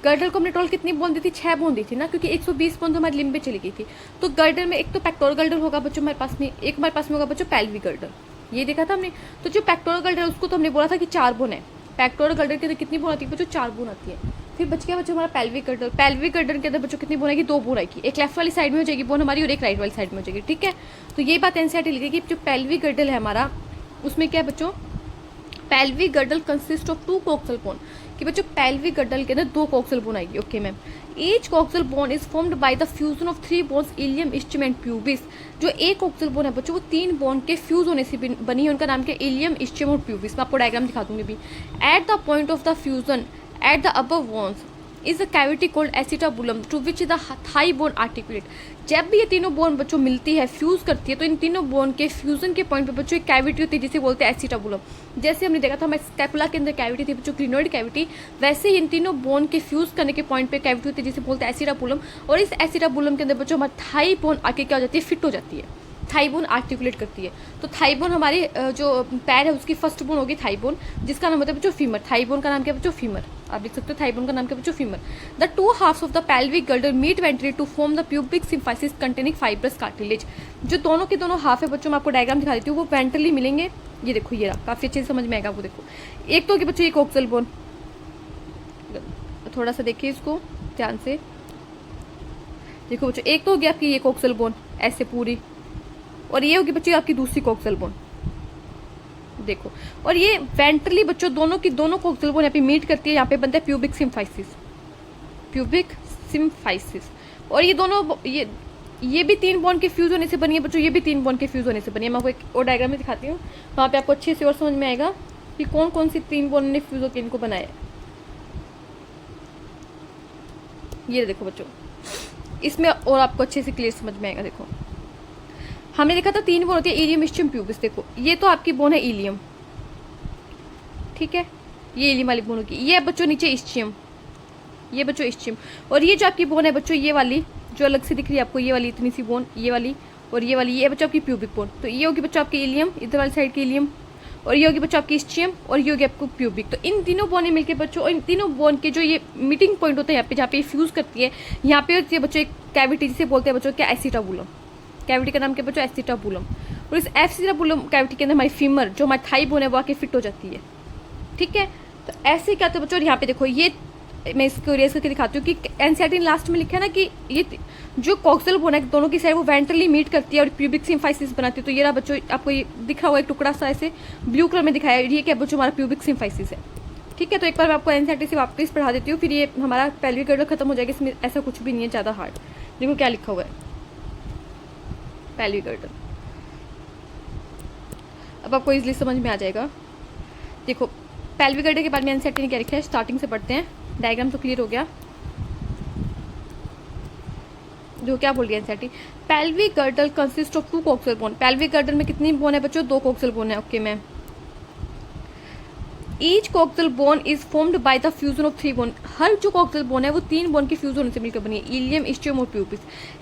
गर्डल को हमने टोटल कितनी बोन दी थी? 6 बोन दी थी ना, क्योंकि 120 बोन तो हमारी लिम्ब पे चली गई थी। तो गर्डल में एक तो पेक्टोरल गर्डल होगा बच्चों हमारे पास में, एक हमारे पास में होगा बच्चों पेल्विक गर्डल, ये देखा था हमने। तो जो पेक्टोरल गर्डल है उसको तो हमने बोला था कि 4 बोन है। पेक्टोरल गर्डल के अंदर कितनी बोन आती है बच्चों? 4 बोन आती है। फिर बच गया बच्चों हमारा पेल्विक गर्डल। पेल्विक गर्डल के अंदर बच्चों कितनी बोन आएगी? 2 बोन आएगी, एक लेफ्ट वाली साइड में हो जाएगी बोन हमारी और एक राइट वाली साइड में हो जाएगी, ठीक है। तो ये बात एनसीईआरटी लिखेगी जो पेल्विक गर्डल है हमारा उसमें क्या है बच्चों? Pelvic girdle consist of 2 coxal bone, कि बच्चों पेल्विक गर्डल के अंदर 2 कोक्सल बोन आएगी, okay ma'am. Each coxal bone is formed by the fusion of 3 bones, ilium, ischium and pubis. जो एक कोक्सल बोन है बच्चों वो 3 बोन के फ्यूज होने से बनी है, उनका नाम क्या? इलियम, इस्चियम और प्यूबिस। मैं आपको डायग्राम दिखा दूंगी अभी। At the point of the fusion at the above bones is a cavity called acetabulum to which the thigh bone articulate. जब भी ये तीनों बोन बच्चों मिलती है, फ्यूज करती है, तो इन तीनों बोन के फ्यूजन के पॉइंट पे बच्चों एक कैविटी होती है जिसे बोलते हैं एसिटाबुलम। जैसे हमने देखा था हमारे स्कैपुला के अंदर कैविटी थी बच्चों क्लिनोइड कैविटी, वैसे ही इन तीनों बोन के फ्यूज करने के पॉइंट पे कैविटी होती है जिसे बोलते हैं एसिटाबुलम। और इस एसिटाबुलम के अंदर बच्चों हमारी थाई बोन आके क्या हो जाती है? फिट हो जाती है, थाई बोन आर्टिकुलेट करती है। तो थाई बोन हमारी जो पैर है उसकी फर्स्ट बोन होगी थाई बोन, जिसका नाम होता है बच्चों फीमर। थाई बोन का नाम क्या है बच्चों? फीमर। आप लिख सकते हो थाई बोन का नाम क्या है बच्चों? Femur. The 2 halves of the pelvic girder meet ventrally to form the pubic symphysis containing fibrous cartilage. जो दोनों के दोनों हाफ है बच्चों, मैं आपको डायग्राम दिखा देती हूँ, वो वेंट्रली मिलेंगे। ये देखो ये रहा, काफी अच्छे से समझ में आएगा। वो देखो एक तो होगी बच्चों ये कोक्सल बोन, थोड़ा सा देखिए इसको ध्यान से। देखो बच्चों एक तो होगी आपकी ये कोक्सल बोन ऐसे पूरी, और ये होगी बच्चों आपकी दूसरी कोक्सल बोन, देखो। और ये वेंट्रली बच्चों दोनों की दोनों कोक्सल बोन यहाँ पे मीट करती है, यहाँ पे बनता है प्यूबिक सिम्फाइसिस, प्यूबिक सिम्फाइसिस। और ये दोनों ये भी 3 बोन के फ्यूज होने से बनी है बच्चों, ये भी 3 बोन के फ्यूज होने से बनी है। मैं आपको एक और डायग्राम में दिखाती हूँ, वहाँ पे आपको अच्छे से और समझ में आएगा कि कौन कौन सी 3 बोन ने फ्यूज होकर इनको बनाया। ये देखो बच्चों इसमें और आपको अच्छे से क्लियर समझ में आएगा। देखो हमने देखा था 3 बोन होती है, इलियम, इस्चियम, प्यूबिस। देखो ये तो आपकी बोन है इलियम, ठीक है, ये इलियम वाली बोन होगी। ये बच्चों नीचे इस्चियम, ये बच्चों इस्चियम। और ये जो आपकी बोन है बच्चों ये वाली जो अलग से दिख रही है आपको, ये वाली इतनी सी बोन, ये वाली और ये वाली, ये बच्चों आपकी प्यूबिक बोन। तो ये होगी बच्चों आपकी इलियम, इधर वाली साइड की इलियम, और ये होगी बच्चों आपकी इस्चियम, और ये होगी आपको प्यूबिक। तो इन तीनों बोने मिलकर बच्चों, और इन तीनों बोन के जो ये मीटिंग पॉइंट होता है यहाँ पे जहाँ पे फ्यूज करती है, यहाँ पे होती है बच्चों एक कैविटी जिसे बोलते हैं बच्चों क्या? एसिटाबुलम। कैविटी का नाम क्या बच्चों? एसिटाबुलम। और इस एसिटाबुलम कैविटी के अंदर हमारी फीमर जो हमारी थाई बोन है वो आके फिट हो जाती है, ठीक है। तो ऐसे क्या होता है बच्चों? यहाँ पे देखो ये मैं इसको इरेज करके दिखाती हूँ कि एनसीईआरटी ने लास्ट में लिखा है ना कि ये जो कोक्सल बोन है दोनों की साइड वो वेंट्रली मीट करती है और प्यूबिक सिम्फाइसिस बनाती है। तो ये रहा बच्चों, आपको ये दिख रहा होगा एक टुकड़ा सा ऐसे ब्लू कलर में दिखाया, ये क्या बच्चों? हमारा प्यूबिक सिम्फाइसिस है, ठीक है। तो एक बार मैं आपको एनसीईआरटी से वापस पढ़ा देती हूँ, फिर ये हमारा पेल्विक गर्डर खत्म हो जाएगा। इसमें ऐसा कुछ भी नहीं है ज़्यादा हार्ड। देखो क्या लिखा हुआ है पेल्विक गर्डर, अब आपको इजीली समझ में आ जाएगा। देखो पेल्विक गर्डर के बारे में एनसीईआरटी ने क्या लिखा है, स्टार्टिंग से पढ़ते हैं। डायग्राम तो क्लियर हो गया, जो क्या बोल रही है NCERT? Pelvic girdle consist of 2 coxal bone. Pelvic girdle में कितनी बोन है बच्चों? 2 कोक्सल बोन है, okay ma'am. Each coxal bone is formed by the fusion of 3 bone. हर जो कोक्सल बोन है वो 3 बोन के फ्यूज होने से मिलकर बनी है, इलियम, इस्चियम और pubis.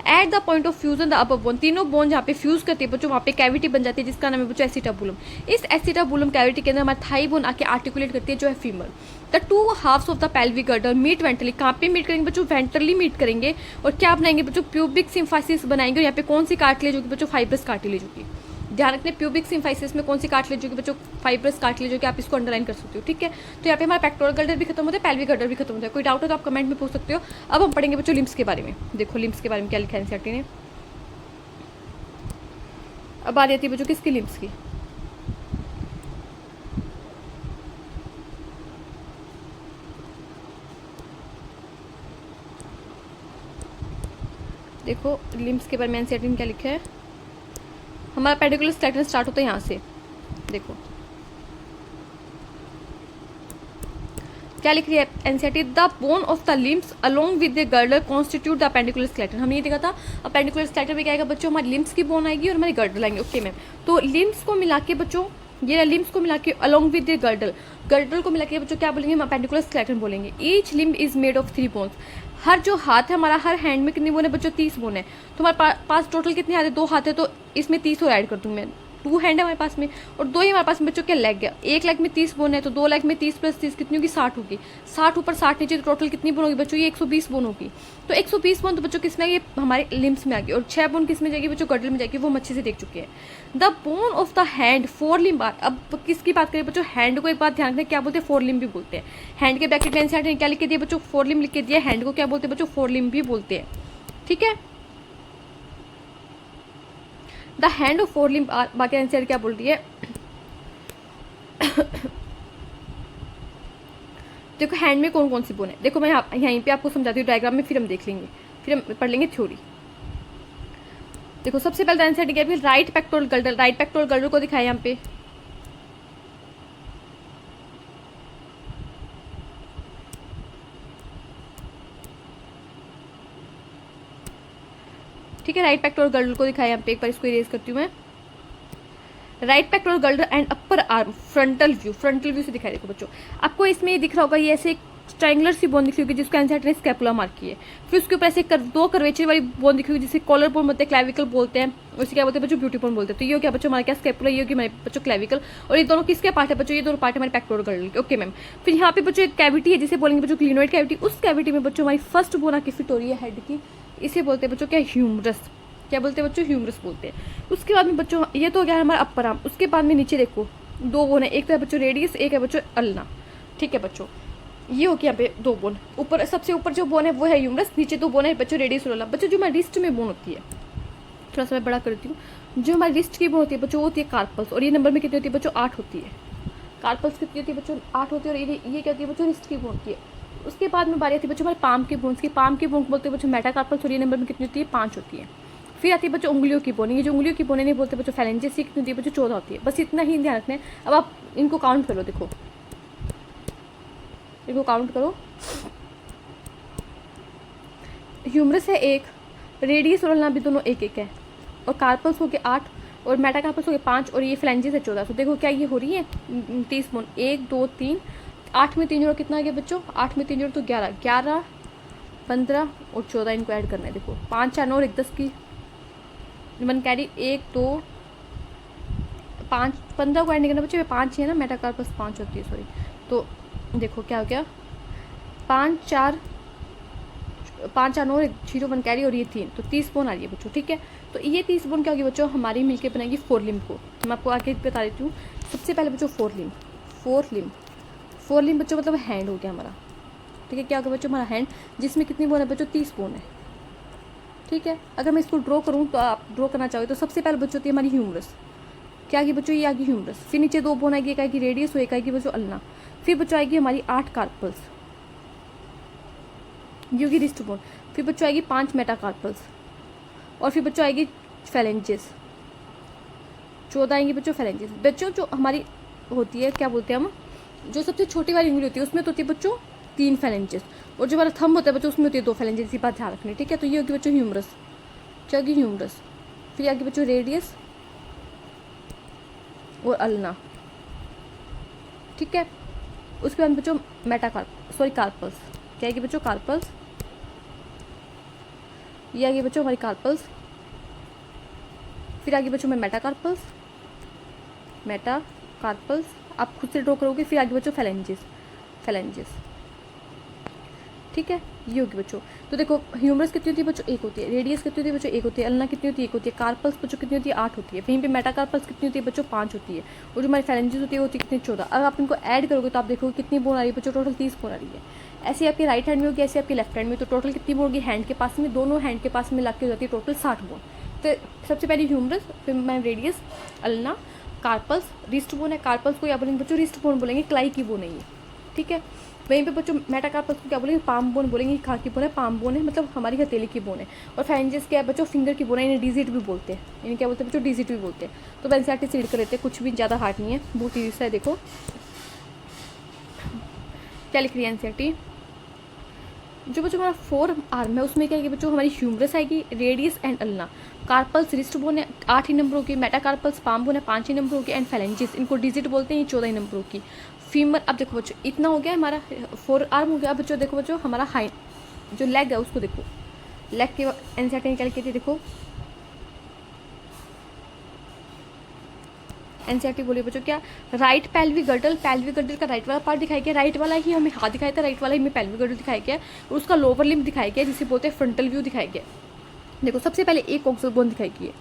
Eight the point of fusion the upper bone, तीनों बोन जहाँ पे फ्यूज करती है बच्चों वहाँ पे कैविटी बन जाती है जिसका नाम है बच्चों एसिटाबुलम। इस एसिटाबुलम कैविटी के अंदर हमारी थाई बोन आके आर्टिकुलेट करती है जो है femur. The 2 halves of the pelvic girdle meet ventrally, कहाँ पे मीट करेंगे बच्चों? वेंट्रली मीट करेंगे। और क्या बनाएंगे बच्चों? प्यूबिक सिम्फाइसिस बनाएंगे। और यहाँ पे कौन सी कार्टिलेज होगी बच्चों? फाइब्रस कार्टिलेज होगी। ध्यान रखने प्यूबिक सिम्फाइसिस में कौन सी कार्टिलेज होगी बच्चों? फाइब्रस कार्टिलेज होगी। आप इसको अंडरलाइन कर सकते हो, ठीक है। तो यहाँ पे हमारा पेक्टोरल गर्डर भी खत्म होता है, पेल्विक गर्डर भी खत्म होता है। कोई डाउट हो तो आप कमेंट में पूछ सकते हो। अब हम पढ़ेंगे बच्चों लिम्स के बारे में। देखो लिम्स के बारे में क्या लिखा है एनसीईआरटी ने। अब आ जाती है बच्चों किसकी? लिम्स की। देखो लिम्स के बारे में एनसीईआरटी ने क्या लिखा है, हमारा पेडिकुलर स्केलेटन स्टार्ट होता है यहाँ से। देखो क्या लिख रही है NCERT, the bone of the limbs along with the girder constitute the appendicular skeleton. हमने ये देखा था अपेंडिकुलर स्केलेटन में क्या आएगा बच्चों, हमारी लिम्स की बोन आएगी और हमारी गर्डल आएंगे। ओके मैम, तो लिम्स को मिला के बच्चों, ये लिम्स को मिला के along with the girdle, girdle को मिला के बच्चों क्या बोलेंगे, हम अपेंडिकुलर स्केलेटन बोलेंगे। Each limb is made of 3 bones. हर जो हाथ है हमारा, हर हैंड में कितनी बोन है बच्चों, 30 बोन है। तो हमारे पास टोटल कितने हाथ है, 2 हाथ है, तो इसमें 30 और ऐड कर दूँ मैं, 2 हैंड है हमारे पास में और 2 ही हमारे पास में बच्चों क्या लेग है। एक लेग में 30 बोन है तो 2 लेग में 30 + 30 कितनी होगी, 60 होगी। 60 ऊपर 60 नीचे, तो टोटल कितनी बोन होगी बच्चों, ये 120 बोन होगी। तो 120 बोन तो बच्चों किसमें, ये हमारे लिम्स में आ गई, और 6 बोन किसमें जाएगी बच्चों, गर्डल में जाएगी, वो हम अच्छे से देख चुके हैं। The bone of the hand 4 limb are, अब किसकी बात करें बच्चों, हैंड को एक बात ध्यान रखना क्या बोलते हैं, 4 लिम्ब भी बोलते हैं। हैंड के ब्रैकेट में एनसीईआरटी ने क्या लिख के दिया बच्चों, 4 लिम्ब लिख के दिया। हैंड को क्या बोलते हैं बच्चों, 4 लिम्ब भी बोलते हैं। ठीक है, the hand of 4 limb are, बाकी एनसीईआरटी क्या बोल रही है देखो हैंड में कौन कौन सी बोन है, देखो मैं यहीं पे आपको समझाती हूँ डायग्राम में, फिर हम देख लेंगे, फिर हम पढ़ लेंगे थ्योरी। देखो सबसे पहले एनसीईआरटी क्या है, right pectoral girdle, right pectoral girdle को दिखाया यहाँ पे। ठीक है, राइट पेक्टोरल गर्डल को दिखाया यहाँ पे, एक बार इसको इरेज करती हूँ मैं। Right pectoral girdle and upper arm frontal view, frontal view से दिखाई। देखो बच्चों आपको इसमें ये दिख रहा होगा, ये ऐसे एक ट्रायंगुलर सी बोन दिख रही होगी जिसको एनसीईआरटी ने स्कैपुला मार्क की है। फिर उसके ऊपर ऐसे 2 कर्वेचर वाली बोन दिख रही होगी जिसे कॉलर बोन बोलते हैं, क्लैविकल बोलते हैं, उसे क्या बोलते हैं बच्चों, ब्यूटी बोन बोलते हैं। तो ये हो गया बच्चों हमारा क्या, स्कैपुला, ये होगी हमारे बच्चों क्लैविकल, और ये दोनों किसके पार्ट है बच्चों, ये दोनों पार्ट है हमारे पेक्टोरल गर्डल के। ओके मैम, फिर यहाँ पे बच्चों एक कैविटी है जिसे बोलेंगे बच्चों क्लिनोइड कैविटी। उस कैविटी में बच्चों हमारी फर्स्ट बोन आके फिट हो रही है हेड की, इसे बोलते हैं बच्चों क्या, ह्यूमरस। क्या बोलते हैं बच्चों, ह्यूमरस बोलते हैं। उसके बाद में बच्चों ये तो हो गया हमारा अपर आर्म। उसके बाद में नीचे देखो 2 बोन है, एक तो है बच्चों रेडियस, एक है बच्चों अल्ना। ठीक है बच्चों, ये हो गया यहाँ पे 2 बोन। ऊपर सबसे ऊपर जो बोन है वो है ह्यूमरस, नीचे 2 बोन है बच्चों रेडियस और अल्ना। बच्चों जो हमारी रिस्ट में बोन होती है, थोड़ा सा मैं बड़ा करती हूँ, जो हमारी रिस्ट की बोन होती है बच्चों वो होती है कार्पल्स, और ये नंबर में कितनी होती है बच्चों, 8 होती है। कार्पल्स कितनी होती है बच्चों, 8 होती है, और ये क्या होती है बच्चों, रिस्ट की बोन होती है। उसके बाद में बारी आती है बच्चों हमारे पाम की बोन्स की, पाम की बोन बोलते हैं बच्चों मेटाकार्पल्स, और ये नंबर में कितनी होती है, 5 होती है। फिर आती है बच्चों उंगलियों की बोन, ये जो उंगलियों की बोने नहीं बोलते बच्चों फैलेंजेस, ये कितनी होती है बच्चों, 14 होती है। बस इतना ही ध्यान रखना है। अब आप इनको काउंट करो, देखो इनको काउंट करो, ह्यूमरस है 1, रेडियस और अल्ना भी दोनों 1-1 है, और कार्पल्स हो गए 8, और मेटाकार्पल्स हो गए 5, और ये फ्लैंजेस है 14। तो देखो क्या ये हो रही है 30 बोन, 1 2 3, 8 में 3 जोड़ो कितना आ गया बच्चों, 8 में 3 जोड़ो तो 11, 11 15 और 14 इनको ऐड करना है। देखो 5 4 9 और 1 10 की 1 कैरी, 1 2 5 15 को ऐड नहीं करना बच्चों, 5 ही है ना, मेटाकार्पस 5 होती है, सॉरी। तो देखो क्या हो गया, 5 4 9 और 0 1 कैरी, और ये 3, तो 30 बोन आ रही है बच्चों। ठीक है, तो ये 30 बोन क्या होगी बच्चों, हमारी मिलके बनाएगी 4 लिम्ब को। मैं आपको आगे बता देती हूँ। सबसे पहले बच्चों 4 लिम्ब, 4 लिम्ब बच्चों मतलब हैंड हो गया हमारा। ठीक है, क्या होगा बच्चों, हमारा हैंड, जिसमें कितनी बोन है बच्चों, 30 बोन है। ठीक है, अगर मैं इसको ड्रॉ करूँ तो आप ड्रॉ करना चाहो तो सबसे पहले बच्चों होती है हमारी ह्यूमरस। क्या आएगी बच्चों, ये आएगी ह्यूमरस। फिर नीचे 2 बोन आएगी, एक आएगी रेडियस और एक आएगी बच्चों अल्ना। फिर बच्चों आएगी हमारी 8 कार्पल्स, ये होगी रिस्ट बोन। फिर बच्चों आएगी 5 मेटाकार्पल्स, और फिर बच्चों आएगी फैलेंजेस, 14 आएंगी बच्चों फैलेंजेस। बच्चों जो हमारी होती है क्या बोलते हैं हम, जो सबसे छोटी वाली उंगली होती है उसमें तो होती है बच्चों 3 फैलेंजेस, और जो हमारा थंब होता है बच्चों उसमें होती है 2 फैलेंजेस। इसी बात ध्यान रखनी। ठीक है, तो ये होगी बच्चों ह्यूमरस। क्या होगी, ह्यूमरस। फिर आगे बच्चों रेडियस और अल्ना। ठीक है, उसके बाद बच्चों कार्पल्स। क्या आएगी बच्चों, कार्पल्स। ये आगे बच्चों हमारी कार्पल्स। फिर आगे बच्चों में मेटाकार्पल्स, आप खुद से ड्रॉ करोगे। फिर आगे बच्चों फैलेंजेस। ठीक है, ये होगी बच्चों। तो देखो ह्यूमरस कितनी होती है बच्चों, 1 होती है। रेडियस कितनी होती है बच्चों, 1 होती है। अल्ना कितनी होती है, 1 होती है। कार्पल्स बच्चों कितनी होती है, 8 होती है। वहीं पे मेटाकार्पल्स कितनी होती है बच्चों, 5 होती है। और जो हमारी फैलेंजेस होती है वो होती है कितनी, 14। अगर आप इनको ऐड करोगे तो आप देखोगे कितनी बोन आ रही है बच्चों, टोटल 30 बोन आ रही है। ऐसे आपके राइट हैंड में होगी, ऐसे आपके लेफ्ट हैंड में। तो टोटल कितनी बोन होगी हैंड के पास में, दोनों हैंड के पास में मिला के हो जाती है टोटल 60 बोन। तो सबसे पहले ह्यूमरस, फिर ma'am radius, ulna, carpals, wrist bone है। कार्पल्स को या बोलेंगे बच्चों रिस्ट बोन बोलेंगे, क्लाई की बोन है ये। ठीक है, वहीं पे बच्चों मेटाकार्पस को क्या बोलेंगे, पाम बोन बोलेंगे। कहाँ की बोन है, पाम बोन है, मतलब हमारी हथेली की बोन है। और फेरेंजिस क्या है बच्चों, फिंगर की बोन है, इन्हें डिजिट भी बोलते हैं। इन्हें क्या बोलते हैं बच्चों, डिजिट भी बोलते हैं। तो एनसीईआरटी से रीड कर लेते हैं, कुछ भी ज़्यादा हार्ड नहीं है, बहुत ईजी सा है। देखो क्या लिख रही है एनसीईआरटी। जो बच्चों हमारा 4 आर्म है उसमें क्या है बच्चों, हमारी ह्यूमरस आएगी, radius and ulna. Carpals wrist bone है 8 ही नंबरों की, मेटाकार्पल्स पाम बोन है 5 ही नंबरों की, एंड फेलेंजिस इनको डिजिट बोलते हैं, ये 14 ही नंबरों की। फीमर, अब देखो बच्चों इतना हो गया हमारा 4 आर्म हो गया। अब बच्चों देखो बच्चों हमारा हाइंड जो लेग है उसको देखो, लेग के एनसीईआरटी निकाल के देखो। एनसीईआरटी बोलिए बच्चों क्या, right pelvic girdle, pelvic girdle का राइट वाला पार्ट दिखाया गया, राइट वाला ही हमें हाथ दिखाया था, राइट वाला ही हमें पेल्विक गर्डल दिखाया गया, और उसका लोअर लिम्ब दिखाया गया जिसे बोलते हैं फ्रंटल व्यू दिखाया गया। देखो सबसे पहले एक कोक्सल बोन दिखाई गई है।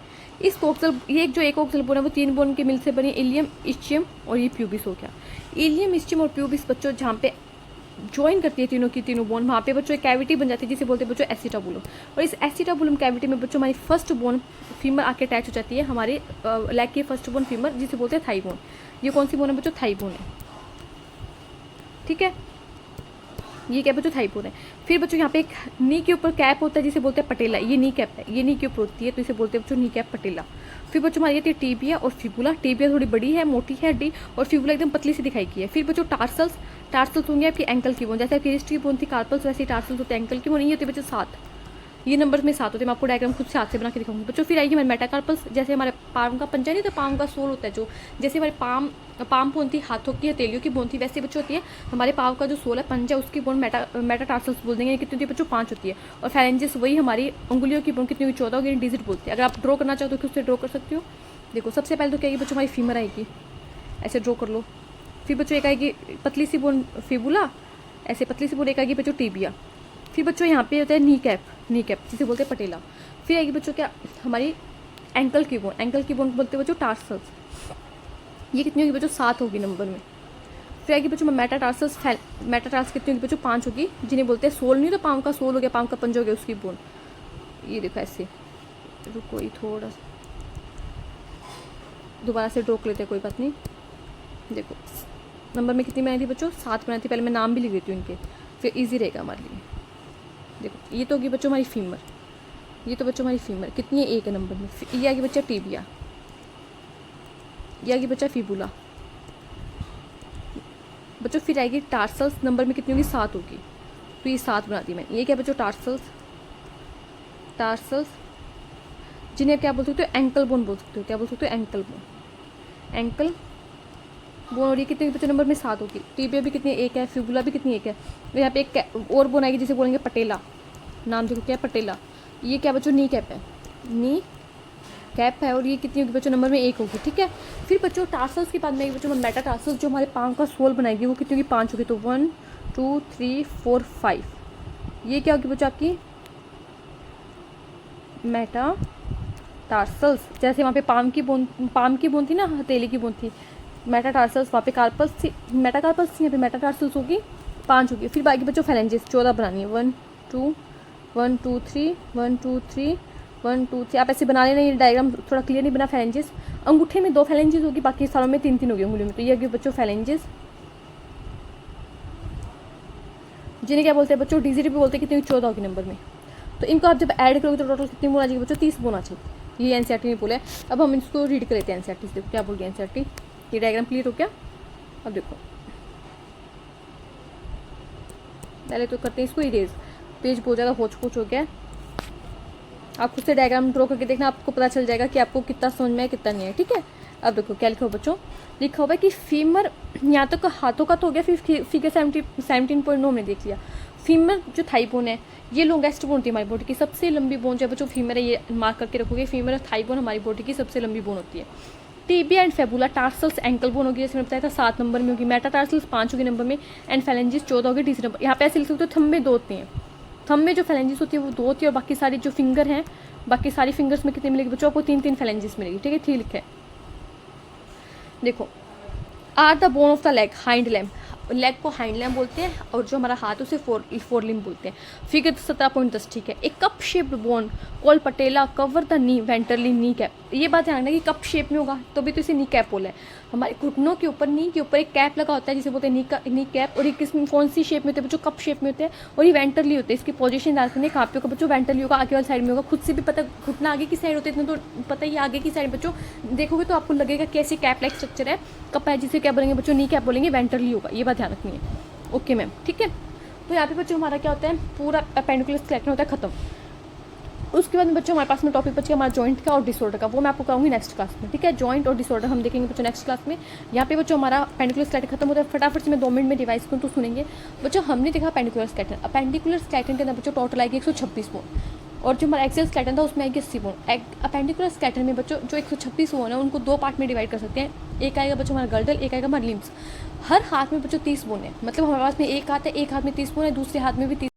इस कोक्सल, ये जो एक कोक्सल बोन है वो 3 बोन के मिल से बनी, इलियम, इस्चियम और ये प्यूबिस हो गया। इलियम, इस्चियम और प्यूबिस बच्चों जहाँ पे ज्वाइन करती है तीनों की तीनों बोन, वहाँ पे बच्चों एक कैविटी बन जाती है जिसे बोलते हैं बच्चों एसिटाबुलम। और इस एसिटाबुलम कैविटी में बच्चों हमारी फर्स्ट बोन फीमर आके अटैच हो जाती है, हमारे लेग की फर्स्ट बोन फीमर जिसे बोलते हैं थाई बोन। ये कौन सी बोन है बच्चों, थाई बोन है, ठीक है। ये क्या बच्चों, थाई बोन है। फिर बच्चों यहाँ पे एक नी के ऊपर कैप होता है जिसे बोलते हैं पटेला, ये नी कैप है, ये नी के ऊपर होती है तो इसे बोलते हैं बच्चों नी कैप पटेला। फिर बच्चों हमारी आती है टीबिया और फिबुला, टीबिया थोड़ी बड़ी है, मोटी है हड्डी, और फिबुला एकदम पतली सी दिखाई गई है। फिर बच्चों टार्सल्स, टार्सल्स होंगे आपकी एंकल की बोन, जैसे आपकी रिस्ट की बोन थी कार्पल्स, वैसे टार्सल्स होते हैं एंकल की बोन। ये होती है बच्चों 7, ये नंबर में 7 होते हैं। मैं आपको डायग्राम खुद से हाथ से बना के दिखाऊंगी बच्चों। फिर आएगी हमारे मेटाकार्पल्स, जैसे हमारे पाम का पंजा नहीं होता, पाम का सोल होता है जो, जैसे हमारे पाम बोन थी, हाथों की हथेलियों की बोन थी, वैसे बच्चों होती है हमारे पाव का जो सोल है पंजा, उसकी बोन मेटाटार्सल्स बोल देंगे। कितनी होती है बच्चों, 5 होती है। और फेरेंजिस वही हमारी उंगलियों की बोन कितनी हुई, 14 होगी, डिजिट बोलते हैं। अगर आप ड्रॉ करना चाहो तो उससे ड्रॉ कर सकती हो। देखो सबसे पहले तो क्या आएगी बच्चों, हमारी फीमर आएगी, ऐसे ड्रॉ कर लो। फिर बच्चों एक आएगी पतली सी बोन फिबुला, ऐसे पतली सी बोन एक आएगी बच्चों टीबिया। फिर बच्चों यहाँ पे होता है नी कैप, नी कैप जिसे बोलते हैं पटेला। फिर आएगी बच्चों क्या, हमारी एंकल की बोन, एंकल की बोन बोलते हैं बच्चों टार्सल्स, ये कितनी होगी बच्चों, 7 होगी नंबर में। फिर आएगी बच्चों मेटाटार्सल्स, मेटाटार्स कितनी होगी बच्चों, 5 होगी, जिन्हें बोलते हैं सोल, नहीं तो पाम का सोल हो गया, पाम का पंजा हो गया, उसकी बोन। ये देखो ऐसे, रुको ये थोड़ा दोबारा से ड्रॉ लेते हैं, कोई बात नहीं। देखो नंबर में कितनी बनाई थी बच्चों, 7 बनाई थी। पहले मैं नाम भी लिख देती हूँ इनके, फिर ईजी रहेगा हमारे लिए। देखो ये तो होगी बच्चों हमारी फीमर, ये तो बच्चों हमारी फीमर कितनी है, 1 नंबर में। ये आगे बच्चा टीबिया, ये आगे बच्चा फिबुला बच्चों। फिर आएगी टार्सल्स, नंबर में कितनी होगी, 7 होगी, तो ये 7 बना दी मैंने। ये क्या बच्चों, टार्सल्स, टार्सल्स जिन्हें क्या बोल सकते हो, एंकल बोन बोल सकते हो, क्या बोल सकते हो, एंकल बोन, एंकल बोन। और ये कितने बच्चों नंबर में 7 होगी। टीबिया भी कितनी, 1 है, फिबुला भी कितनी, 1 है। तो यहाँ पे एक और बोन आएगी जिसे बोलेंगे पटेला, नाम देखो क्या है, पटेला। ये क्या बच्चों, नी कैप है, नी कैप है, और ये कितनी होगी बच्चों, नंबर में 1 होगी, ठीक है। फिर बच्चों टार्सल्स के बाद में बच्चों मेटाटार्सल्स जो हमारे पाँव का सोल बनाएगी वो कितनी होगी, 5 होगी। तो 1 2 3 4 5, ये क्या होगी बच्चों आपकी मेटाटार्सल्स। जैसे वहाँ पे पाम की बोन थी ना, हथेली की बोन थी, मेटाटार्सल्स, वहाँ पे कार्पल्स थी, मेटाकार्पल्स थी, यहाँ पे मेटाटार्सल्स होगी, 5 होगी। फिर बाकी बच्चों फेलेंजिस 14 बनानी है, 1 2 1 2 3 1 2 3 1 2 3। आप ऐसे बना लेना, ये डायग्राम थोड़ा क्लियर नहीं बना। फेलेंजिस अंगूठे में 2 फेलेंजिस होगी, बाकी सालों में 3 होगी उंगलियों में। तो ये होगी बच्चों फेलेंजिस, जिन्हें क्या बोलते हैं बच्चों, डिजिट भी बोलते हैं, कितनी 14 होगी नंबर में। तो इनको आप जब ऐड करोगे तो टोटल कितनी बोन आ जाएगी बच्चों, 30 बोन आ जाएगी। ये एनसीईआरटी ने बोला है। अब हम इसको रीड कर लेते हैं एनसीईआरटी से, देखो क्या बोल रही है एनसीईआरटी। ये डायग्राम क्लियर हो गया। अब देखो पहले तो करते हैं इसको इरेज, पेज बहुत ज़्यादा होच पोच हो गया। आप खुद से डायग्राम ड्रॉ करके देखना, आपको पता चल जाएगा कि आपको कितना समझ में है कितना नहीं है, ठीक है। अब देखो क्या लिखा हो बच्चों, लिखा हुआ है कि फीमर, यहाँ तक हाथों का तो हो गया। फिर फिगर 17.9 हमने देख लिया। फीमर जो थाई बोन है ये लॉन्गेस्ट बोन होती है हमारी बॉडी की, सबसे लंबी बोन जो बच्चों फीमर है, ये मार्क करके रखोगे। फीमर और थाई बोन हमारी बॉडी की सबसे लंबी बोन होती है। Tibia and fabula, tarsals ankle bone होगी, जैसे मैंने बताया था 7 नंबर में होगी। मेटाटार्सल्स 5 होगी नंबर में, एंड फेलेंजिस 14 होगी तीसरे नंबर। यहाँ पे ऐसे लिख सकते हो, थंब में 2 होती हैं, थंब में जो फेलेंजिस होती है वो 2 होती है, और बाकी सारी जो फिंगर हैं, बाकी सारी फिंगर्स में कितनी मिलेगी बच्चों, आपको 3 फेलेंजिस मिलेगी, ठीक है। ठीक लिखा है, देखो are the bone of the leg, hind limb, leg को हाइंड लैम्ब बोलते हैं, और जो हमारा हाथ उसे फोर लिम्ब बोलते हैं। फिगर 17.10, ठीक है। एक cup shaped bone call patella cover the knee ventrally knee cap. ये बात ध्यान रखना कि कप शेप में होगा तो भी तो इसे नी कैप बोला है। हमारे घुटनों के ऊपर, नी के ऊपर एक कैप लगा होता है जिसे बोलते हैं नी कैप, और ये किस कौन सी शेप में होते हैं बच्चों, कप शेप में होते हैं, और ये वेंटरली होते हैं। इसकी पोजीशन याद रखनी है, कहाँ पे होगा बच्चों, वेंटरली होगा, आगे वाली साइड में होगा। खुद से भी पता घुटना आगे की साइड होते हैं, इतना तो पता ही आगे की साइड बच्चों देखोगे तो आपको लगेगा कैसे कैप लाइक स्ट्रक्चर है। कप है जिसे क्या बोलेंगे बच्चों, नी कैप बोलेंगे, वेंटरली होगा, ये बात ध्यान रखनी है। ओके मैम, ठीक है। तो यहाँ पे बच्चों हमारा क्या होता है, पूरा अपेंडिकुलर स्केलेटन होता है खत्म। उसके बाद में बच्चों हमारे पास में टॉपिक बच गया हमारा जॉइंट का और डिसऑर्डर का, वो मैं आपको कहूँगी नेक्स्ट क्लास में, ठीक है। जॉइंट और डिसऑर्डर हम देखेंगे बच्चों नेक्स्ट क्लास में। यहाँ पे बच्चों हमारा पेंडिकुलर स्केलेटन खत्म होता है। फटाफट से मैं 2 मिनट में रिवाइज करूँ तो सुनेंगे बच्चों। हमने देखा पेंडिकुलर स्केलेटन, पेंडिकुलर स्केलेटन के अंदर बच्चों टोटल आएगी 126 बोन, और जो हमारा एक्सियल स्केलेटन था उसमें आएगी 80 बोन। अपेंडिकुलर स्केलेटन में बच्चों जो 126 बोन है उनको 2 पार्ट में डिवाइड कर सकते हैं। एक आएगा बच्चों हमारा गर्दल, एक आएगा हमारा लिम्स। हर हाथ में बच्चों 30 बोन है, मतलब हमारे पास में एक हाथ है, एक हाथ में 30 बोन है, दूसरे हाथ में भी 30